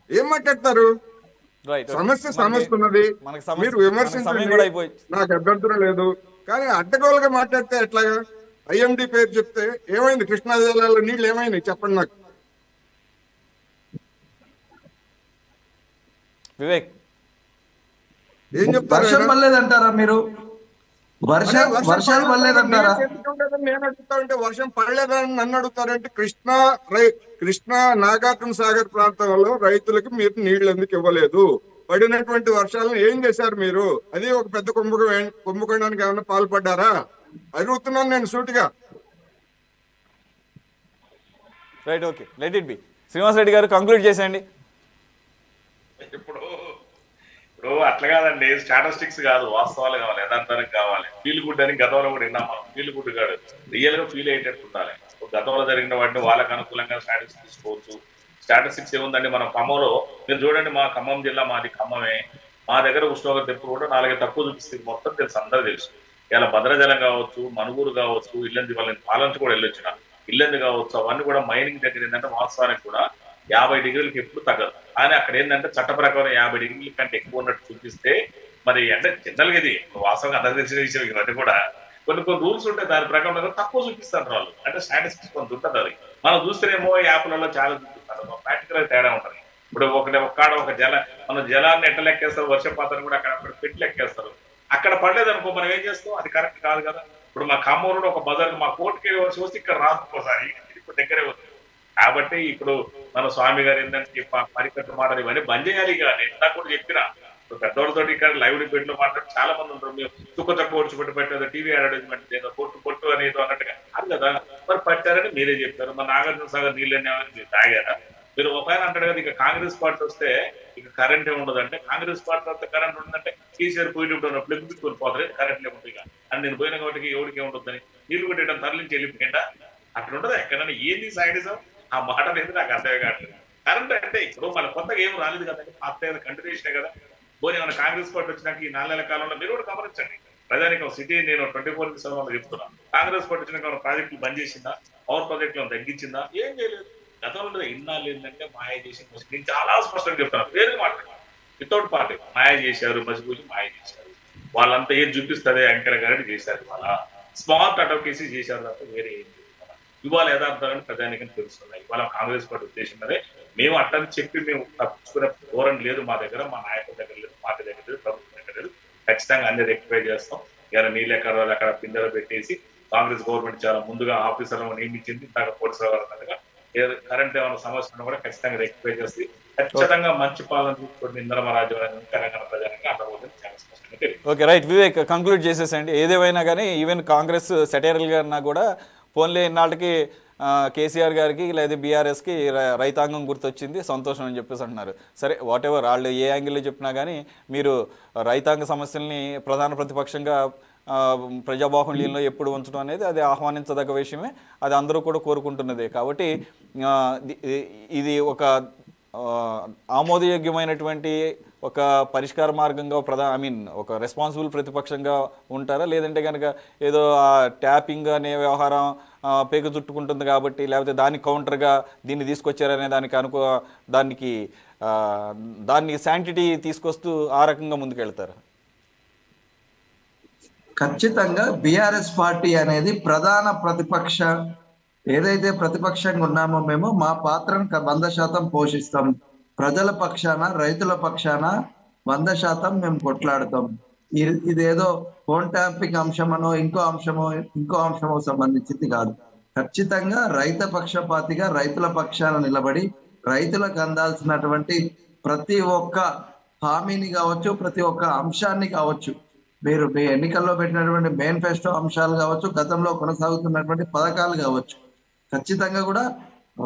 ఏం మాట్లాడతారు? సమస్య ఉన్నది, మీరు విమర్శించండి, నాకు అభ్యంతరం లేదు. కానీ అడ్డగోలుగా మాట్లాడితే ఎట్లాగా? ఐఎండి పేరు చెప్తే ఏమైంది? కృష్ణా జిల్లాలో నీళ్లు ఏమైంది చెప్పండి నాకు. వివేక్ ఏం చెప్తారు? వర్షం పడలేదంటారా మీరు? వర్షాలు పడలేదంటారా? నేను అడుగుతా ఉంటే వర్షం పడలేదని నన్ను అడుగుతారంటే, కృష్ణా నాగార్జున సాగర్ ప్రాంతంలో రైతులకు మీరు నీళ్లు ఎందుకు ఇవ్వలేదు? పడినటువంటి వర్షాలను ఏం చేశారు మీరు? అది ఒక పెద్ద కుంభకోణానికి ఏమైనా పాల్పడ్డారా? అడుగుతున్నాను నేను సూటిగా. Right, okay, let it be. Srinivas Reddy గారు కంక్లూడ్ చేసేయండి. ఇప్పుడు అట్లా కాదండి, స్టాటిస్టిక్స్ కాదు, వాస్తవాలు కావాలి, యథార్థానికి కావాలి. ఫీల్ గుడ్ అని గతంలో కూడా విన్నాం మనం. ఫీల్ గుడ్ కాదు, రియల్ గా ఫీల్ అయ్యేటట్టు ఉండాలి. గతంలో జరిగిన వాటిని వాళ్ళకి అనుకూలంగా స్టాటిస్టిక్స్ తీసుకోవచ్చు. స్టాటిస్టిక్స్ ఏముందండి, మన ఖమ్మంలో మీరు చూడండి, మా ఖమ్మం జిల్లా మాది ఖమ్మమే. మా దగ్గర ఉష్ణోగ్రత ఎప్పుడు కూడా 4 తక్కువ చూపిస్తుంది. మొత్తం తెలుసు, అందరూ తెలుసు. ఇలా భద్రాచలం కావచ్చు, మనుగూరు కావచ్చు, ఇల్లంది వాళ్ళని పాలన కూడా వెళ్ళొచ్చిన ఇల్లంది కావచ్చు, అవన్నీ కూడా మైనింగ్ దగ్గర ఏంటంటే వాస్తవానికి కూడా 50 డిగ్రీలకు ఎప్పుడు తగ్గదు. కానీ అక్కడ ఏంటంటే చట్ట ప్రకారం 50 డిగ్రీల కంటే ఎక్కువ ఉన్నట్టు చూపిస్తే, మరి అంటే జనరల్గా ఇది వాస్తవంగా అందరికి తెలిసిన విషయం. ఇవన్నీ కూడా కొన్ని రూల్స్ ఉంటాయి, దాని ప్రకారం తక్కువ చూపిస్తారు వాళ్ళు. అంటే స్టాటిస్టిక్స్ కొంత ఉంటుంది. అది మనం చూస్తేనేమో యాప్లలో చాలా చూపిస్తారు, ప్రాక్టికల్ తేడా ఉంటుంది. ఇప్పుడు మన జలాన్ని ఎట్లా లెక్కేస్తారు, వర్షపాతాన్ని కూడా అక్కడ పెట్టి లెక్కేస్తారు. అక్కడ పడలేదు అనుకో, మనం ఏం చేస్తాం? అది కరెక్ట్ కాదు కదా. ఇప్పుడు మా ఖమ్మంలో ఒక బజార్ మా కోర్టుకి వస్తే ఇక్కడ రాసుకోసారి ఇప్పుడు దగ్గరే ఉంది. కాబట్టి ఇప్పుడు మన స్వామి గారు ఏంటంటే పరికట్టు మాటలు ఇవన్నీ బంద్ చేయాలి. ఇక నేను ఇందాక కూడా చెప్పిన, పెద్దవాళ్ళతో ఇక్కడ లైవ్ డిబేట్ లో మాట్లాడి చాలా మంది ఉంటారు. మీరు చుక్క తక్కువ ఓడ్చిపెట్టి పెట్టేది టీవీ అడ్వర్టైజ్మెంట్ ఏదో కొట్టు అనేది అన్నట్టుగా అది కదా. మరి పట్టారని మీరే చెప్పారు. మరి నాగార్జున సాగర్ నీళ్ళని తాగారా? మీరు ఒక ఆయన అంటాడు కదా, ఇక కాంగ్రెస్ పార్టీ వస్తే ఇక కరెంట్ ఏముండదు అంటే, కాంగ్రెస్ పార్టీ వస్తే కరెంట్ ఉందంటే కేసీఆర్ పోయినప్పుడు ప్లగ్ కోల్పోతారు, కరెంట్ లేకుండా. ఇక అని నేను పోయిన కాబట్టి ఎవరికి ఏముంటుందని నీళ్ళు కొట్టేయడం తరలించి వెళ్ళిపోయిందా? అట్లా ఉండదు ఎక్కడన్నా. ఏంది సైడిజం? ఆ మాట అనేది నాకు అర్థమే కాదు. కరెంట్ అంటే ఇప్పుడు మన కొత్తగా ఏం రాలేదు కదండి, పాత కంటిన్యూషనే కదా. పోనీ మన కాంగ్రెస్ పార్టీ వచ్చినాక ఈ 4 నెలల కాలంలో మీరు కూడా గమనించండి, ప్రజానికి సిటీ నేను 24/7 చెప్తున్నాను. కాంగ్రెస్ పార్టీ వచ్చినాక ప్రాజెక్టులు బంద్ చేసిందా? పవర్ ప్రాజెక్టులను తగ్గించిందా? ఏం చేయలేదు. గతంలో ఇన్నాళ్ళు ఏంటంటే మాయ చేసి నేను చాలా స్పష్టంగా చెప్తాను, పేరు మాట్లాడాను. వితౌట్ పార్టీ మాయ చేశారు, మసిపూసి మాయ చేశారు. వాళ్ళంతా ఏం చూపిస్తుంది అంకెర గారెడ్డి చేశారు. వాళ్ళ స్మార్ట్ అడ్వకేసీ చేశారు తప్ప వేరే ఏం చేస్తారు. ఇవాళ యథార్థాలను ప్రజానికి తెలుస్తున్నాయి. ఇవాళ కాంగ్రెస్ పార్టీ ఉద్దేశం అదే. మేము అట్టని చెప్పి మేము తప్పించుకునే ధోరణి లేదు మా దగ్గర, మా నాయకుల దగ్గర లేదు, పార్టీ దగ్గర లేదు, ప్రభుత్వం దగ్గర లేదు. ఖచ్చితంగా అన్ని రెక్టిఫై చేస్తాం. ఇలా నీళ్ళు ఎక్కడ పిందెలు పెట్టేసి కాంగ్రెస్ గవర్నమెంట్ చాలా ముందుగా ఆఫీసర్లను నియమించింది. ఇందాక పోలీసులు వారు కరెంట్ ఏమైనా సమస్యలను కూడా ఖచ్చితంగా రెక్టిఫై చేసి ఖచ్చితంగా మంచి పాలన తీసుకొని ఇంద్రమ రాజ్యం తెలంగాణ ప్రజానికి అర్థమవుతుంది చాలా స్పష్టంగా తెలియదు. Okay, right. వివేక్, కంక్లూడ్ చేసేసండి. ఏదేమైనా కానీ ఈవెన్ కాంగ్రెస్ సెటైరల్గా అన్నా కూడా పోన్లే ఇన్నాళ్ళకి కేసీఆర్ గారికి లేదా బీఆర్ఎస్కి రైతాంగం గుర్తొచ్చింది, సంతోషం అని చెప్పేసి అంటున్నారు. సరే, వాట్ ఎవర్ వాళ్ళు ఏ యాంగిల్లో చెప్పినా కానీ మీరు రైతాంగ సమస్యల్ని ప్రధాన ప్రతిపక్షంగా ప్రజాబాహుళ్యంలో ఎప్పుడు ఉంచడం అనేది అది ఆహ్వానించదగ్గ విషయమే, అది అందరూ కూడా కోరుకుంటున్నదే. కాబట్టి ఇది ఒక ఆమోదయోగ్యమైనటువంటి ఒక పరిష్కార మార్గంగా ఒక రెస్పాన్సిబుల్ ప్రతిపక్షంగా ఉంటారా, లేదంటే కనుక ఏదో ట్యాపింగ్ అనే వ్యవహారం పేక చుట్టుకుంటుంది కాబట్టి లేకపోతే దానికి కౌంటర్గా దీన్ని తీసుకొచ్చారనే దాన్ని శాంటిటీ తీసుకొస్తూ ఆ రకంగా ముందుకెళ్తారు? ఖచ్చితంగా బీఆర్ఎస్ పార్టీ అనేది ప్రధాన ప్రతిపక్ష, ఏదైతే ప్రతిపక్షంగా ఉన్నామో మేము మా పాత్రను 100% పోషిస్తాం. ప్రజల పక్షాన, రైతుల పక్షాన 100% మేము కొట్లాడతాం. ఇదేదో ఫోన్ ట్యాపింగ్ అంశమనో ఇంకో అంశమో సంబంధించింది కాదు. ఖచ్చితంగా రైత పక్షపాతిగా రైతుల పక్షాన నిలబడి రైతులకు అందాల్సినటువంటి ప్రతి ఒక్క హామీని కావచ్చు, ప్రతి ఒక్క అంశాన్ని కావచ్చు, మీరు మీ ఎన్నికల్లో పెట్టినటువంటి మేనిఫెస్టో అంశాలు కావచ్చు, గతంలో కొనసాగుతున్నటువంటి పథకాలు కావచ్చు, ఖచ్చితంగా కూడా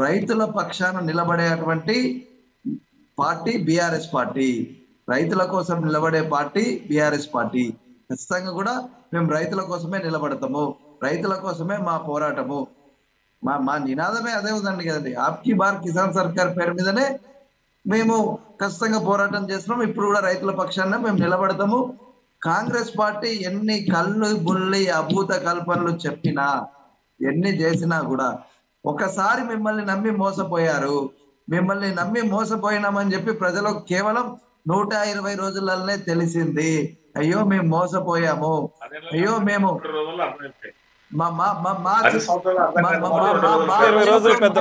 రైతుల పక్షాన నిలబడేటువంటి పార్టీ బీఆర్ఎస్ పార్టీ. రైతుల కోసం నిలబడే పార్టీ బీఆర్ఎస్ పార్టీ. ఖచ్చితంగా కూడా మేము రైతుల కోసమే నిలబడతాము, రైతుల కోసమే మా పోరాటము, మా నినాదమే అదే ఉందండి కదండి. ఆప్కి బార్ కిసాన్ సర్కార్ పేరు మీదనే మేము ఖచ్చితంగా పోరాటం చేస్తున్నాం. ఇప్పుడు కూడా రైతుల పక్షాన మేము నిలబడతాము. కాంగ్రెస్ పార్టీ ఎన్ని కళ్ళు బుల్లి అభూత కల్పనలు చెప్పినా, ఎన్ని చేసినా కూడా ఒకసారి మిమ్మల్ని నమ్మి మోసపోయారు. మిమ్మల్ని నమ్మి మోసపోయినామని చెప్పి ప్రజలకు కేవలం 120 రోజులనే తెలిసింది. అయ్యో మేము మోసపోయాము, అయ్యో మేము 120 రోజులు పెద్ద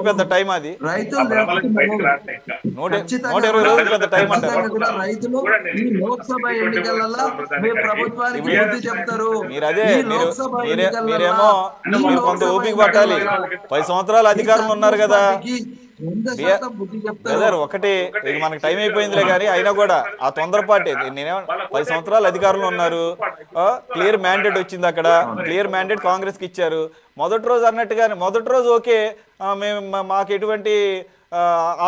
పెద్ద టైం, అది 120 రోజులు పెద్ద టైం అంటారు. మీరు అదే మీరేమో మీరు కొంత ఓపిక పట్టాలి. 10 సంవత్సరాలు అధికారంలో ఉన్నారు కదా బ్రదర్. ఒకటి ఇది మనకు టైం అయిపోయిందిలే కానీ అయినా కూడా ఆ తొందరపాటే. నేనేమో 10 సంవత్సరాలు అధికారంలో ఉన్నారు, క్లియర్ మ్యాండేట్ వచ్చింది, అక్కడ క్లియర్ మ్యాండేట్ కాంగ్రెస్కి ఇచ్చారు. మొదటి రోజు అన్నట్టుగానే మొదటి రోజు ఓకే, మాకు ఎటువంటి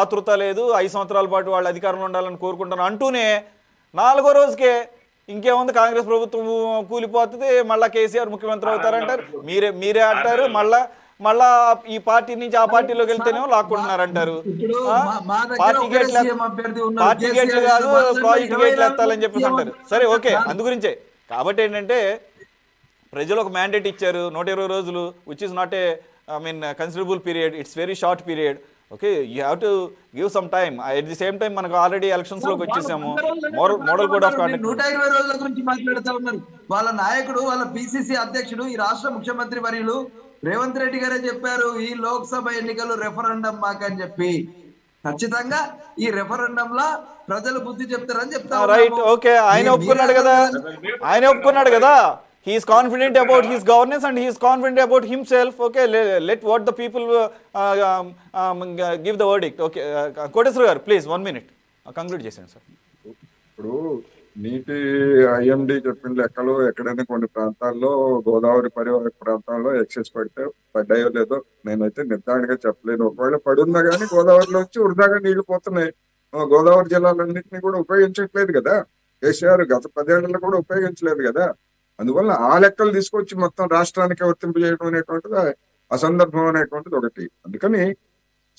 ఆతృత లేదు, 5 సంవత్సరాల పాటు వాళ్ళు అధికారంలో ఉండాలని కోరుకుంటాను అంటూనే 4వ రోజుకే ఇంకేముంది కాంగ్రెస్ ప్రభుత్వం కూలిపోతుంది, మళ్ళా కేసీఆర్ ముఖ్యమంత్రి అవుతారంటారు. మీరే అంటారు, మళ్ళా ఈ పార్టీ నుంచి ఆ పార్టీలోకి వెళ్తేనేమో లాక్కుంటున్నారు అంటారు. పార్టీ గేట్లు కాదు ప్రాజెక్ట్ గేట్లు ఎత్తాలని చెప్పేసి అంటారు. సరే ఓకే, అందు గురించే. కాబట్టి ఏంటంటే ప్రజలు ఒక మ్యాండేట్ ఇచ్చారు 120 రోజులు, which is not a considerable period, it's very short period. Okay, you have to give some time. At the same time మనకు ఆల్రెడీ ఎలక్షన్స్ లోకి వచ్చేసాము. మోడల్ కోడ్ ఆఫ్ కాండక్ట్ 120 రోజుల గురించి మాట్లాడుతూ ఉన్నారు. వాళ్ళ నాయకుడు, వాళ్ళ పిసిసి అధ్యక్షుడు, ఈ రాష్ట్ర ముఖ్యమంత్రి వర్యులు రేవంత్ రెడ్డి గారే చెప్పారు, ఈ లోక్సభ ఎన్నికలు రెఫరెండం మాకని చెప్పి. ఖచ్చితంగా ఈ రెఫరెండం లా ప్రజలు బుద్ధి చెప్తారని చెప్తారు. రైట్, ఓకే, ఆయన ఒప్పుకున్నాడు కదా. He is confident about his governance and he is confident about himself. Okay, let what the people give the verdict. Okay, Kodeswaru garu, please 1 minute conclude చేయండి సార్. ఇప్పుడు నీటి ఐఎండి చెప్పిన లెక్కలు ఎక్కడైనా కొన్ని ప్రాంతాల్లో గోదావరి పరివాహక ప్రాంతాల్లో ఎక్సెస్ పడ్డాయో లేదో నేనైతే నిర్ధారణగా చెప్పలేను. ఒకవేళ పడున్నా కానీ గోదావరిలో వచ్చి వృధాగా నీళ్లు పోతున్నాయి. గోదావరి జిల్లాలన్నింటినీ కూడా ఉపయోగించట్లేదు కదా కేసీఆర్, గత 10 ఏళ్లలో కూడా ఉపయోగించలేదు కదా. అందువల్ల ఆ లెక్కలు తీసుకొచ్చి మొత్తం రాష్ట్రానికి వర్తింపజేయడం అనేటువంటిది అసందర్భం అనేటువంటిది ఒకటి. అందుకని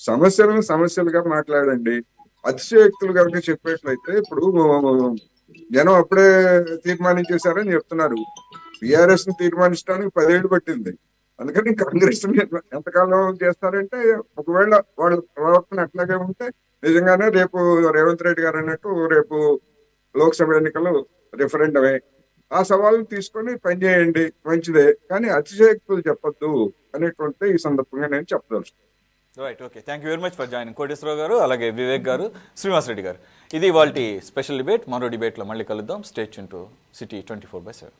సమస్యలుగా మాట్లాడండి. అతిశయోక్తులు కనుక చెప్పేట్లయితే ఇప్పుడు జనం అప్పుడే తీర్మానించేశారని చెప్తున్నారు. బీఆర్ఎస్ ని తీర్మానించడానికి 10 ఏళ్ళు పట్టింది. అందుకని కాంగ్రెస్ ఎంతకాలం చేస్తారంటే, ఒకవేళ వాళ్ళ ప్రవర్తన అట్లాగే ఉంటే నిజంగానే రేపు రేవంత్ రెడ్డి గారు అన్నట్టు రేపు లోక్సభ ఎన్నికలు రెఫరెండమే. ఆ సవాళ్ళను తీసుకొని పనిచేయండి, మంచిదే. కానీ అతిశయోక్తులు చెప్పొద్దు అనేటువంటి ఈ సందర్భంగా నేను చెప్పదలుచుకున్నాను. Right, okay, thank you very much for joining Koteswararao గారు, అలాగే వివేక్ గారు, శ్రీనివాస్ రెడ్డి గారు. ఇది వాళ్ళ స్పెషల్ డిబేట్. మరో డిబేట్లో మళ్ళీ కలుద్దాం. Stay tune to city 24/7.